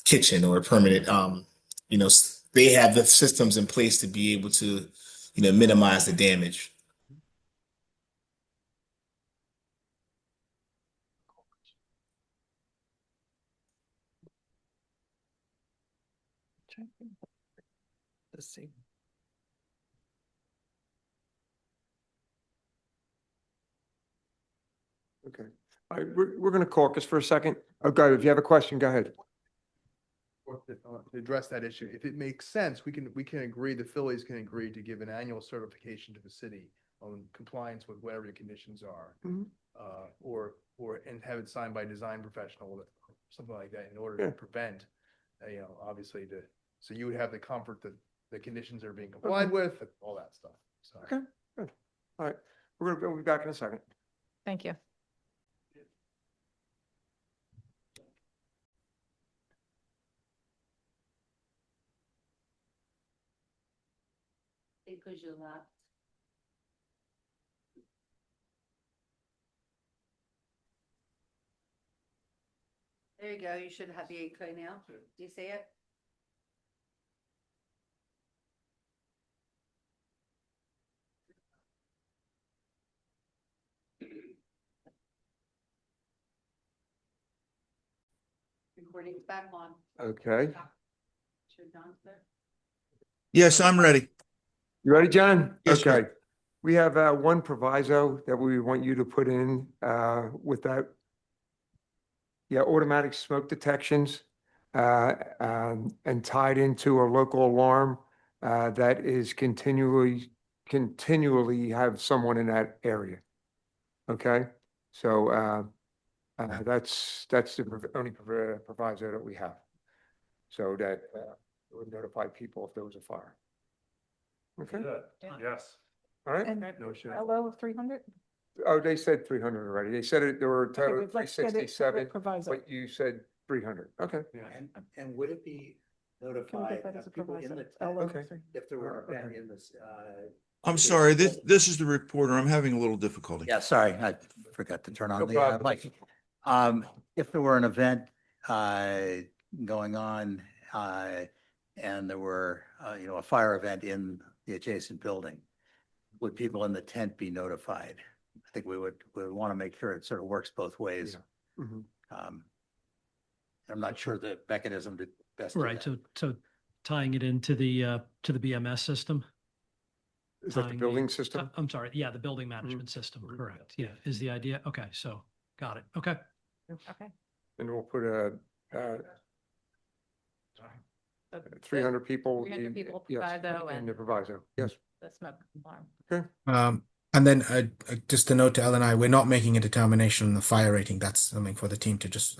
kitchen or a permanent, they have the systems in place to be able to, minimize the damage. Let's see. Okay. All right, we're gonna caucus for a second. Okay, if you have a question, go ahead. To address that issue, if it makes sense, we can agree, the Phillies can agree to give an annual certification to the city on compliance with whatever the conditions are. Mhm. And have it signed by a design professional, or something like that, in order Yeah. to prevent, obviously so you would have the comfort that the conditions are being complied with, all that stuff, so. Okay, good. All right, we'll be back in a second. Thank you. Because you left. There you go. You should have the 8K now. Do you see it? Recording's back on. Okay. Should Don there? Yes, I'm ready. You ready, John? Yes, sir. Okay. We have one proviso that we want you to put in with that. Yeah, automatic smoke detections and tied into a local alarm that is continually have someone in that area. Okay, so that's the only proviso that we have. So that it would notify people if there was a fire. Okay, Yes. all right. And No shit. LO 300? Oh, they said 300 already. They said there were a total of Okay, let's get it to the 367, proviso. but you said 300. Okay. And would it be Can we notified get that as a people in proviso? the LO Okay. three. if there were Okay. event in this? I'm sorry, this is the reporter. I'm having a little difficulty. Yeah, sorry, I forgot to turn on No the problem. mic. If there were an event going on and there were, a fire event in the adjacent building, would people in the tent be notified? I think we would want to make sure it sort of works both ways. Yeah. Mhm. I'm not sure the mechanism to best do Right, that. so tying it into the BMS system. Is that the tying building system? I'm sorry, yeah, the building management system, correct, yeah, is the idea, okay, so, got it, okay. Okay. And we'll put 300 people. 300 people yes, proviso in the and- proviso, yes. The smoke alarm. Okay. And then just a note to Ellen and I, we're not making a determination on the fire rating. That's something for the team to just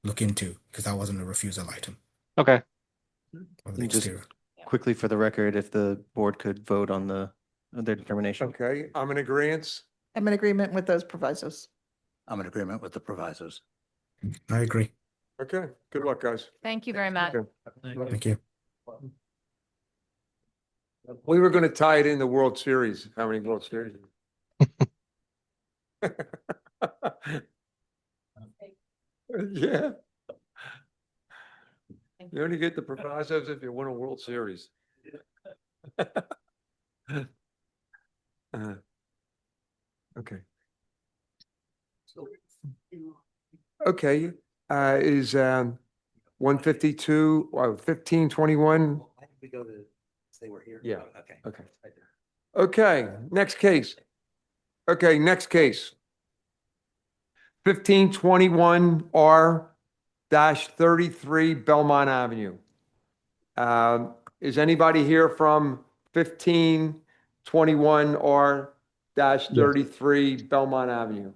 look into because that wasn't a refusal item Okay. on the And just exterior. quickly for the record, if the board could vote on their determination. Okay, I'm in agreement. I'm in agreement with those provisos. I'm in agreement with the provisos. I agree. Okay, good luck, guys. Thank you very much. Okay. Thank you. We were going to tie it in the World Series. How many World Series? Yeah. You only get the provisos if you win a World Series. Okay. Okay, is 152, 1521, We go to they were here? Yeah. Oh, okay. Okay. Okay, next case. Okay, next case. 1521 R-33 Belmont Avenue. Is anybody here from 1521 R-33 Belmont Avenue?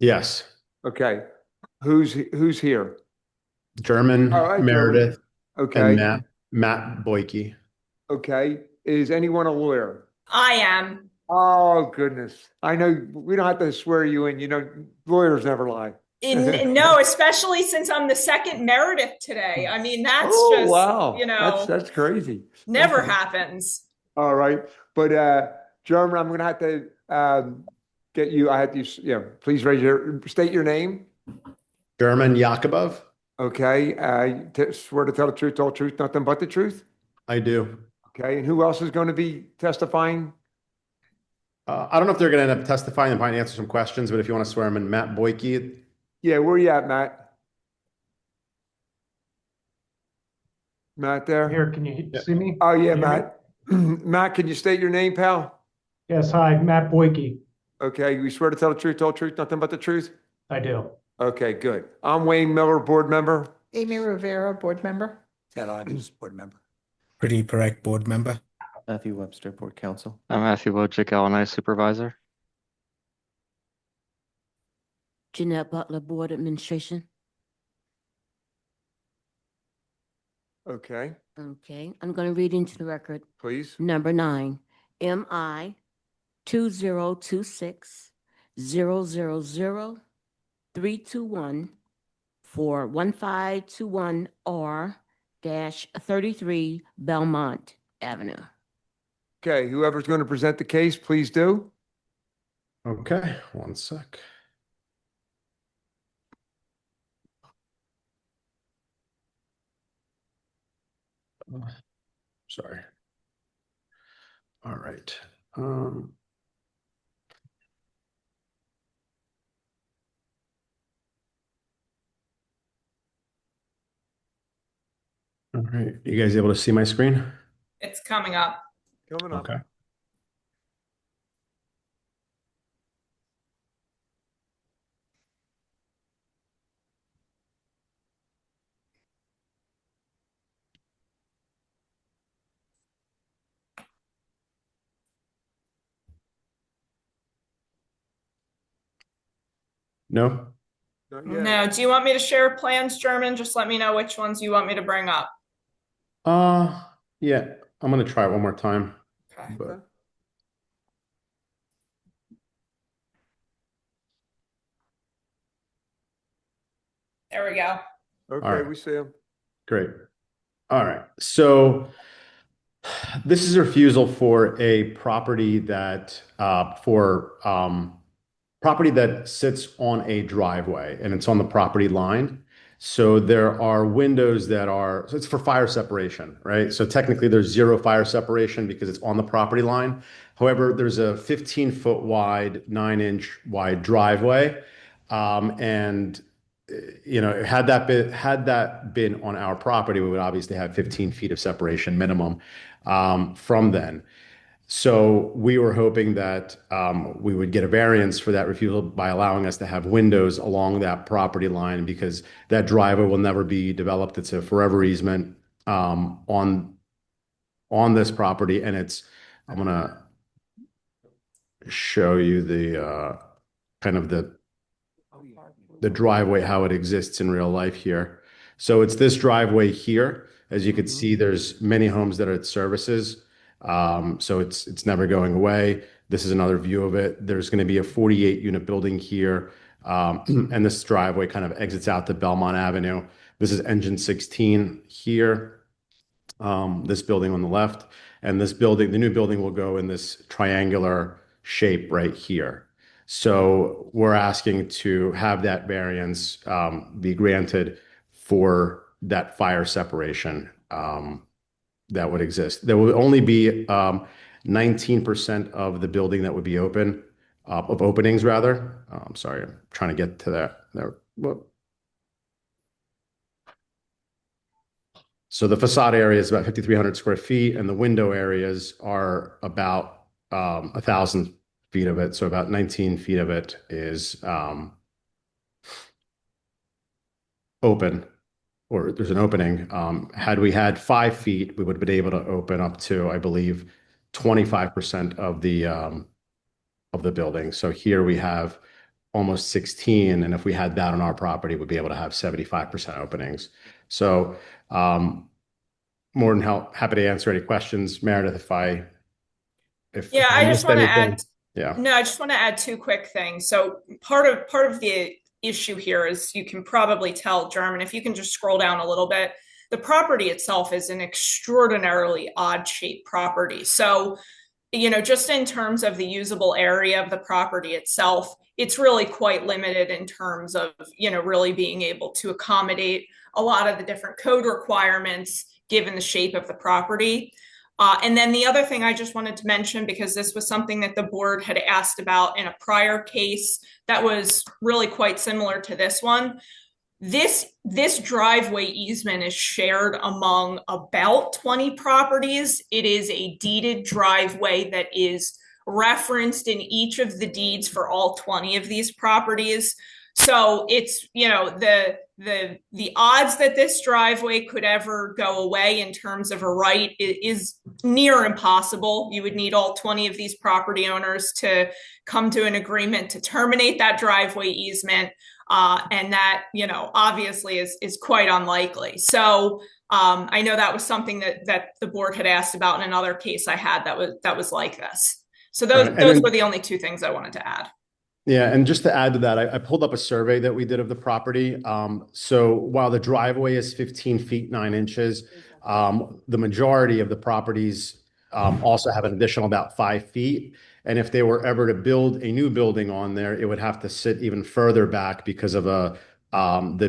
Yes, Okay, who's here? German, All right, Meredith, Okay, and Matt Boyke. okay. Is anyone a lawyer? I am. Oh, goodness. I know we don't have to swear you in. You know, lawyers never lie. No, especially since I'm the second Meredith today. I mean, that's Oh, just, wow. you know, That's crazy. never happens. All right. But German, I'm going to have to get you. I have to, please state your name. German Yakubov. Okay. Swear to tell the truth, the whole truth, nothing but the truth. I do. Okay. And who else is going to be testifying? I don't know if they're going to end up testifying and probably answer some questions, but if you want to swear them in, Matt Boyke. Yeah. Where you at, Matt? Matt there? Here, can you see me? Oh, yeah, Can you hear me? Matt. Matt, can you state your name, pal? Yes, hi, Matt Boyke. Okay. You swear to tell the truth, the whole truth, nothing but the truth? I do. Okay, good. I'm Wayne Miller, board member. Amy Rivera, board member. Ted Ivins, board member. Pretty correct, board member. Matthew Webster, board counsel. I'm Matthew Wojcik, LNI supervisor. Jeanette Butler, board administration. Okay, Okay, I'm going to read into the record. please. Number 9, MI 2026 000 321 for 1521 R-33 Belmont Avenue. Okay, whoever's going to present the case, please do. Okay, one sec. Sorry. All right. All right. You guys able to see my screen? It's coming up. Coming up. Okay. No? Not yet. No, do you want me to share plans, German? Just let me know which ones you want me to bring up. Yeah, I'm gonna try it one more time. Okay. But There we go. Okay, All right. we see him. great. All right. So this is a refusal for a property that property that sits on a driveway and it's on the property line. So there are windows that are, so it's for fire separation, right? So technically there's 0 fire separation because it's on the property line. However, there's a 15-foot wide, 9-inch wide driveway. And had that been on our property, we would obviously have 15 feet of separation minimum from then. So we were hoping that we would get a variance for that refusal by allowing us to have windows along that property line because that driveway will never be developed. It's a forever easement on this property, and I'm gonna show you the kind of the driveway, how it exists in real life here. So it's this driveway here. As you can see, there's many homes that are at services. So it's never going away. This is another view of it. There's going to be a 48-unit building here. And this driveway kind of exits out to Belmont Avenue. This is Engine 16 here. This building on the left. And this building, the new building will go in this triangular shape right here. So we're asking to have that variance be granted for that fire separation that would exist. There will only be 19% of the building that would be open, of openings rather. I'm sorry, I'm trying to get to that. There. So the facade area is about 5,300 square feet, and the window areas are about 1,000 feet of it. So about 19 feet of it is open, or there's an opening. Had we had 5 feet, we would have been able to open up to, I believe, 25% of the building. So here we have almost 16, and if we had that on our property, we'd be able to have 75% openings. So more than happy to answer any questions, Meredith, if Yeah, I just missed want to anything. add. Yeah. No, I just want to add two quick things. So part of the issue here is, you can probably tell, German, if you can just scroll down a little bit, the property itself is an extraordinarily odd shaped property. So, just in terms of the usable area of the property itself, it's really quite limited in terms of, really being able to accommodate a lot of the different code requirements given the shape of the property. And then the other thing I just wanted to mention, because this was something that the board had asked about in a prior case that was really quite similar to this one. This driveway easement is shared among about 20 properties. It is a deeded driveway that is referenced in each of the deeds for all 20 of these properties. So it's, the odds that this driveway could ever go away in terms of a right is near impossible. You would need all 20 of these property owners to come to an agreement to terminate that driveway easement. And that, obviously is quite unlikely. So I know that was something that the board had asked about in another case I had that was like this. So those were the only two things I wanted to add. Yeah, and just to add to that, I pulled up a survey that we did of the property. So while the driveway is 15 feet 9 inches, the majority of the properties also have an additional about 5 feet. And if they were ever to build a new building on there, it would have to sit even further back because of the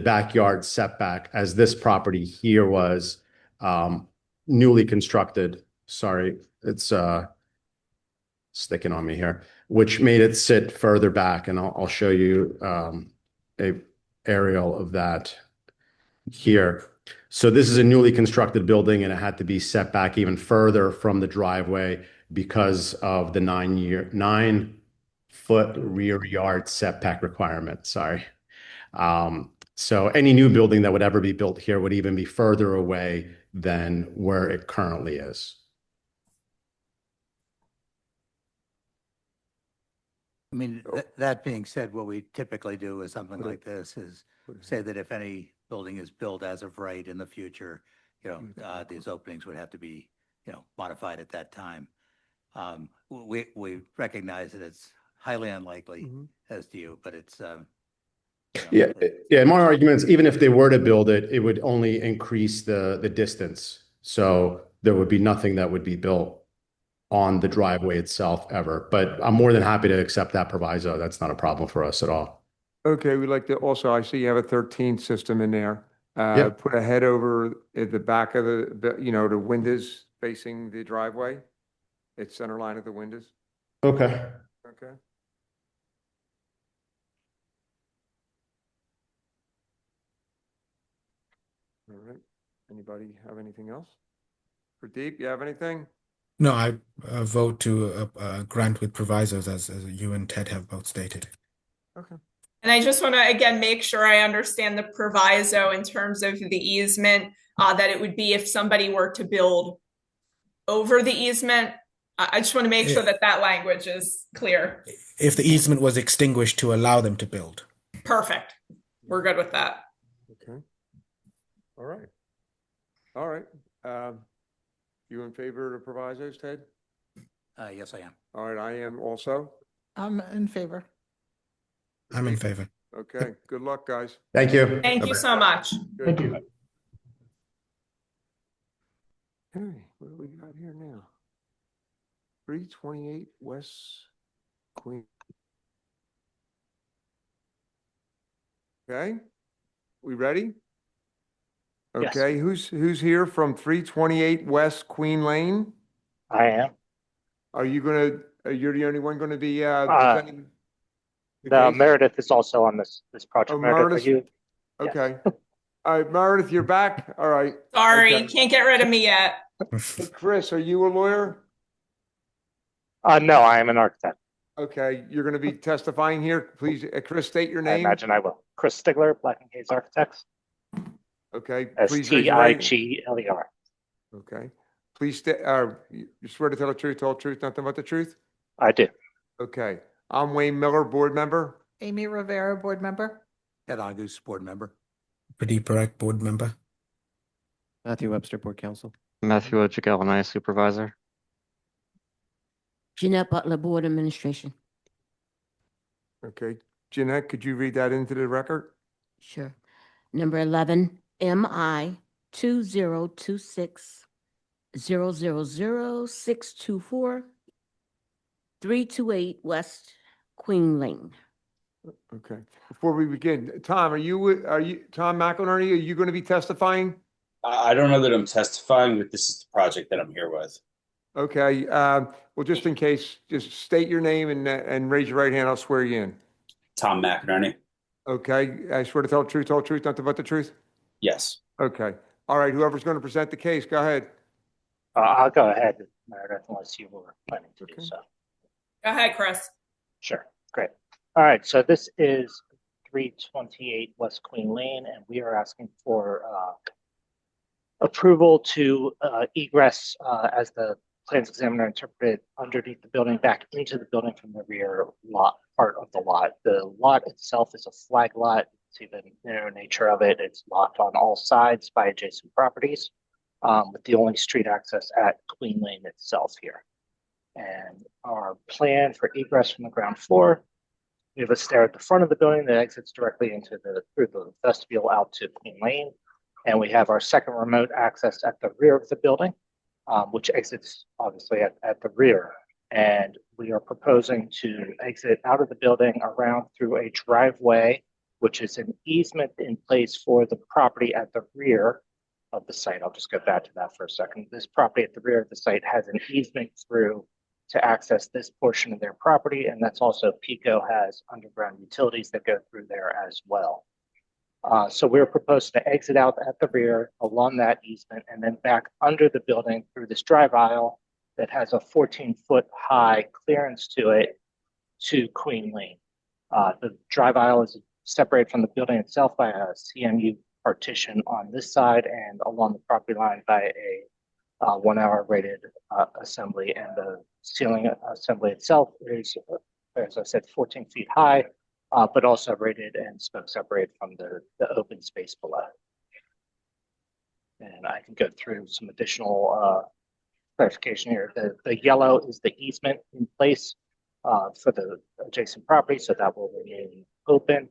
backyard setback, as this property here was newly constructed. Sorry, it's sticking on me here, which made it sit further back. And I'll show you a aerial of that here. So this is a newly constructed building, and it had to be set back even further from the driveway because of the 9-foot rear yard setback requirement. Sorry. So any new building that would ever be built here would even be further away than where it currently is. I mean, that being said, what we typically do with something like this is say that if any building is built as of right in the future, these openings would have to be, modified at that time. We recognize that it's highly unlikely, as do you, but it's. Yeah. My argument is, even if they were to build it, it would only increase the distance. So there would be nothing that would be built on the driveway itself ever. But I'm more than happy to accept that proviso. That's not a problem for us at all. Okay, we'd like to also, I see you have a 13 system in there. Yep. Put a head over at the back of the windows facing the driveway. It's center line of the windows. Okay. Okay. All right. Anybody have anything else? Pradeep, you have anything? No, I vote to grant with provisos, as you and Ted have both stated. Okay. And I just want to, again, make sure I understand the proviso in terms of the easement, that it would be if somebody were to build over the easement. I just want to make sure that language is clear. If the easement was extinguished to allow them to build. Perfect. We're good with that. Okay. All right. All right. You in favor of the provisos, Ted? Yes, I am. All right, I am also. I'm in favor. I'm in favor. Okay, good luck, guys. Thank you. Thank you so much. Good. Thank you. Okay, what do we got here now? 328 West Queen. Okay, we ready? Yes. Okay, who's here from 328 West Queen Lane? I am. Are you you're the only one gonna be presenting? The The case? Meredith is also on this project. Oh, Meredith, are Meredith? you? Okay. All right, Meredith, you're back? All right. Sorry, Okay. can't get rid of me yet. Hey, Chris, are you a lawyer? No, I am an architect. Okay, you're going to be testifying here. Please, Chris, state your I name. imagine I will. Chris Stigler, Black and Case Architects. Okay, please raise your right. Stigler. Okay, please, you swear to tell the truth, all truth, nothing but the truth? I do. Okay, I'm Wayne Miller, board member. Amy Rivera, board member. Ed August, board member. Pradeep Parak, board member. Matthew Webster, Board Counsel. Matthew Ojigalani, supervisor. Jeanette Butler, Board Administration. Okay, Jeanette, could you read that into the record? Sure. Number 11, MI 2026 000624 328 West Queen Lane. Okay, before we begin, Tom, are you Tom McInerney, are you going to be testifying? I don't know that I'm testifying, but this is the project that I'm here with. Okay, well, just in case, just state your name and raise your right hand. I'll swear you in. Tom McInerney. Okay, I swear to tell the truth, nothing but the truth? Yes. Okay, all right, whoever's going to present the case, go ahead. I'll go ahead, Meredith, unless you were planning to do so. Go ahead, Chris. Sure, great. All right, so this is 328 West Queen Lane, and we are asking for approval to egress as the plans examiner interpreted underneath the building back into the building from the rear lot, part of the lot. The lot itself is a flag lot. See the narrow nature of it. It's locked on all sides by adjacent properties, with the only street access at Queen Lane itself here. And our plan for egress from the ground floor, we have a stair at the front of the building that exits directly into through the vestibule out to Queen Lane. And we have our second remote access at the rear of the building, which exits obviously at the rear. And we are proposing to exit out of the building around through a driveway, which is an easement in place for the property at the rear of the site. I'll just go back to that for a second. This property at the rear of the site has an easement through to access this portion of their property. And that's also PECO has underground utilities that go through there as well. So we're proposed to exit out at the rear along that easement and then back under the building through this drive aisle that has a 14-foot high clearance to it to Queen Lane. The drive aisle is separated from the building itself by a CMU partition on this side and along the property line by a 1-hour rated assembly, and the ceiling assembly itself is, as I said, 14 feet high, but also rated and smoke separated from the open space below. And I can go through some additional clarification here. The yellow is the easement in place for the adjacent property, so that will remain open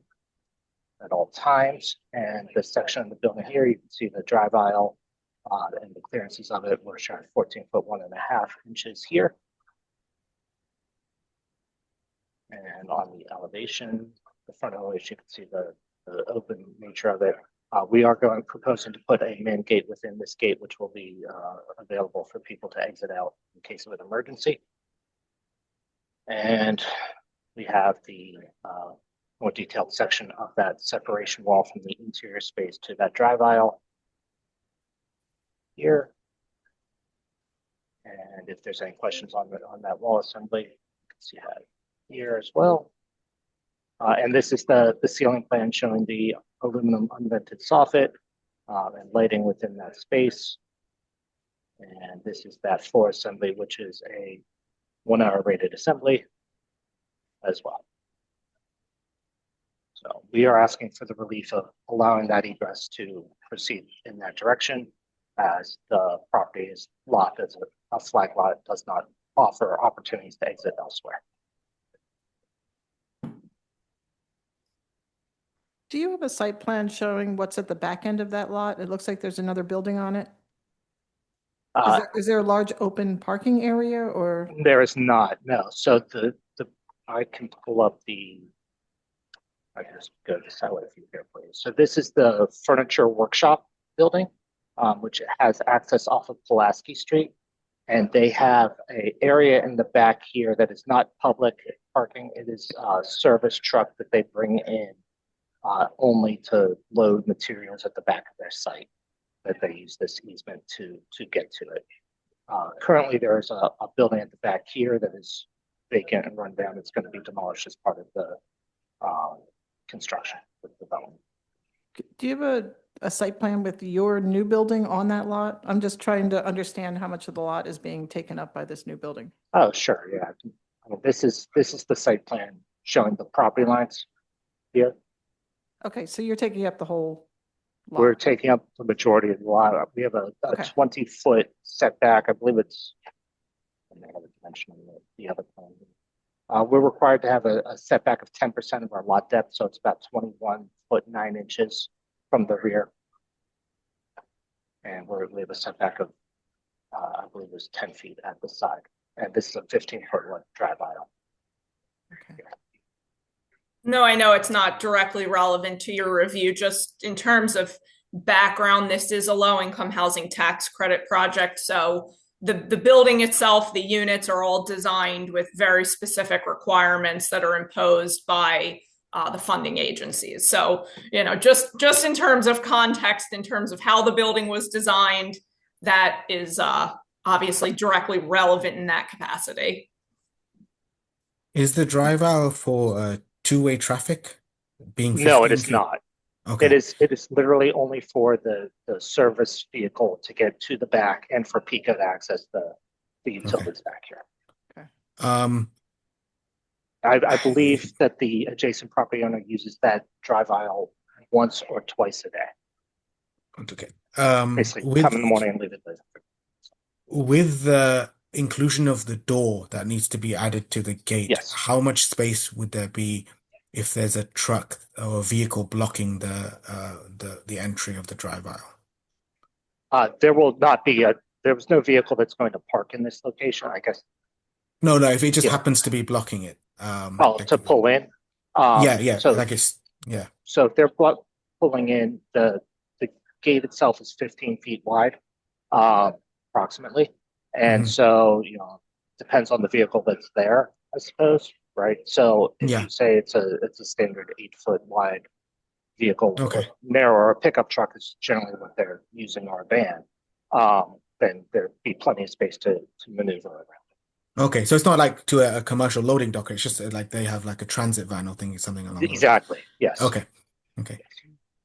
at all times. And this section of the building here, you can see the drive aisle and the clearances of it. We're showing 14-foot 1.5 inches here. And on the elevation, the front elevation, you can see the open nature of it. We are proposing to put a main gate within this gate, which will be available for people to exit out in case of an emergency. And we have the more detailed section of that separation wall from the interior space to that drive aisle here. And if there's any questions on that wall assembly, you can see that here as well. And this is the ceiling plan showing the aluminum unvented soffit and lighting within that space. And this is that floor assembly, which is a 1-hour rated assembly as well. So we are asking for the relief of allowing that egress to proceed in that direction, as the property is locked as a flag lot. It does not offer opportunities to exit elsewhere. Do you have a site plan showing what's at the back end of that lot? It looks like there's another building on it. Is there a large open parking area, or? There is not, no. So I can pull up I can just go this way if you here, please. So this is the furniture workshop building, which has access off of Pulaski Street. And they have an area in the back here that is not public parking. It is a service truck that they bring in only to load materials at the back of their site, that they use this easement to get to it. Currently, there is a building at the back here that is vacant and run down. It's going to be demolished as part of the construction with development. Do you have a site plan with your new building on that lot? I'm just trying to understand how much of the lot is being taken up by this new building. Oh, sure, yeah. I mean, this is the site plan showing the property lines here. Okay, so you're taking up the whole lot. We're taking up the majority of the lot. We have a Okay. 20-foot setback. I believe it's, I have a dimension on the other plan. We're required to have a setback of 10% of our lot depth, so it's about 21 foot 9 inches from the rear. And we have a setback of, I believe it was 10 feet at the side. And this is a 15-foot drive aisle. No, I know it's not directly relevant to your review, just in terms of background, this is a low-income housing tax credit project. So the building itself, the units are all designed with very specific requirements that are imposed by the funding agencies. So, you know, just in terms of context, in terms of how the building was designed, that is obviously directly relevant in that capacity. Is the drive aisle for two-way traffic being No, it 15 is feet? not. Okay. It is literally only for the service vehicle to get to the back and for Pico to access the utilities back here. I believe that the adjacent property owner uses that drive aisle once or twice a day. Okay. Basically, come in the morning and leave it later. With the inclusion of the door that needs to be added to the gate, Yes. how much space would there be if there's a truck or a vehicle blocking the entry of the drive aisle? There will not be there was no vehicle that's going to park in this location, I guess. No, if it just happens to be blocking it. To pull in. Yeah. So, like it's, yeah. So if they're pulling in, the gate itself is 15 feet wide, approximately. And so, you know, depends on the vehicle that's there, I suppose, right? So if you say it's a standard 8-foot wide vehicle, narrower, a pickup truck is generally what they're using our van, then there'd be plenty of space to maneuver around. Okay, so it's not like to a commercial loading dock. It's just like they have like a transit van or something along those lines. Exactly. Yes. Okay.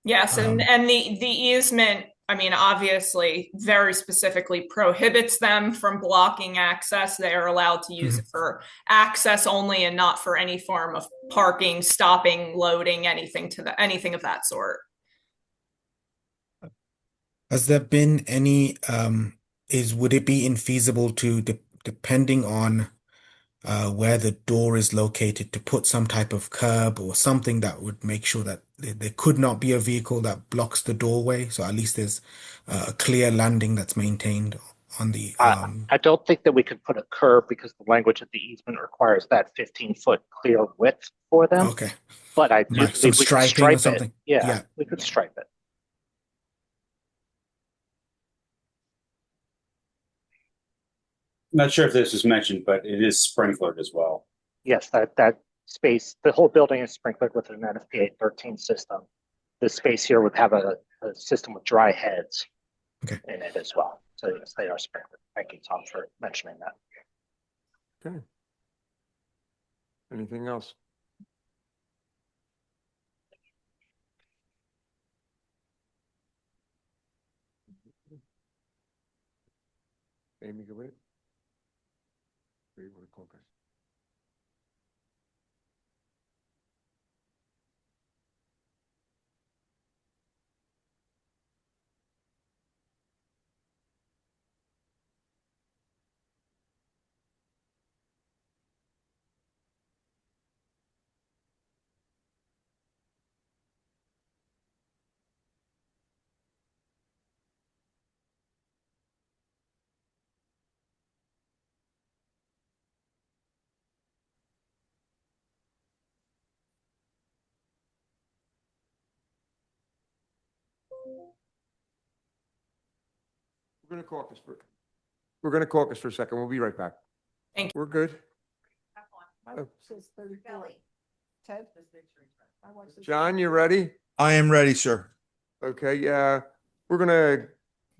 Yes, and the easement, I mean, obviously very specifically prohibits them from blocking access. They are allowed to use it for access only and not for any form of parking, stopping, loading, anything of that sort. Has there been any would it be infeasible to depending on where the door is located to put some type of curb or something that would make sure that there could not be a vehicle that blocks the doorway, so at least there's a clear landing that's maintained on the I don't think that we could put a curb because the language of the easement requires that 15-foot clear width for them. Okay. But I do Like some believe we could striping or stripe something. it. Yeah, we could stripe it. I'm not sure if this was mentioned, but it is sprinklered as well. Yes, that space, the whole building is sprinkled with an NFPA 13 system. The space here would have a system with dry heads in it as well. So yes, they are sprinkled. Thank you, Tom, for mentioning that. Okay. Anything else? Amy, go with it. Or you want to caucus? We're going to caucus for a second. We'll be right back. Thank you. We're good. Says 34. Ted? John, you ready? I am ready, sir. Okay, we're gonna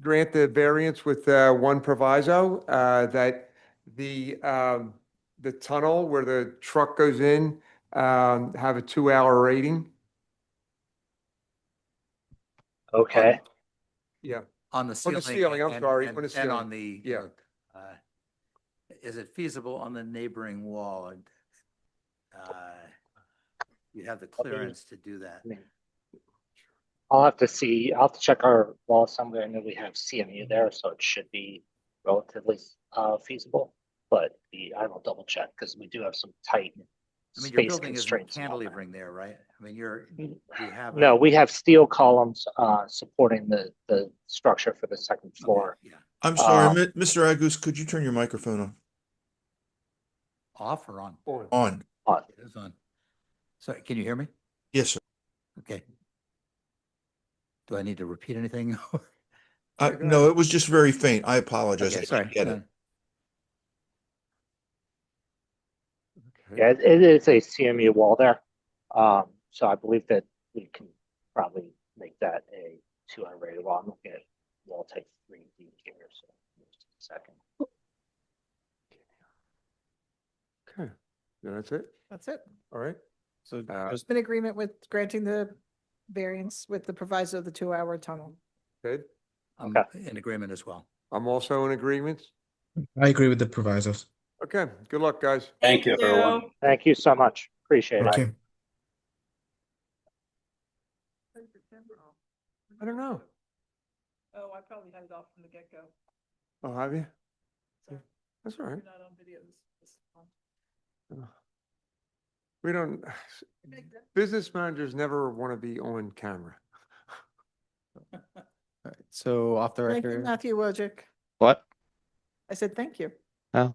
grant the variance with one proviso, that the tunnel where the truck goes in, have a 2-hour rating. Okay. Yeah. On the ceiling. I'm sorry, on the And ceiling. on the. Yeah. Is it feasible on the neighboring wall? And you have the clearance to do that. I'll have to see, I'll have to check our wall assembly. I know we have CMU there, so it should be relatively feasible. But I will double check because we do have some tight I mean, your space building isn't constraints. and all that. cantilevering there, right? I mean, you have. No, we have steel columns supporting the structure for the second floor. I'm sorry, Mr. Agus, could you turn your microphone on? Off or on? On. It is on. Sorry, can you hear me? Yes, sir. Okay. Do I need to repeat anything? No, it was just very faint. I apologize. Okay, I sorry. didn't get it. Yeah, it is a CMU wall there. So I believe that we can probably make that a 2-hour rated wall. I'm looking at wall type 3D here, so just a second. Okay, that's it? That's it. All right. So Just in agreement with granting the variance with the proviso of the 2-hour tunnel. Good. I'm in agreement as well. I'm also in agreement. I agree with the provisos. Okay, good luck, guys. Thank you, everyone. Thank you so much. Appreciate Thank it. you. I don't know. Oh, I probably had it off from the get-go. Oh, have you? That's all right. Not on video this month. We don't, business managers never want to be on camera. All right, so off the Thank you, record. Matthew Wojcik. What? I said, thank you. Oh,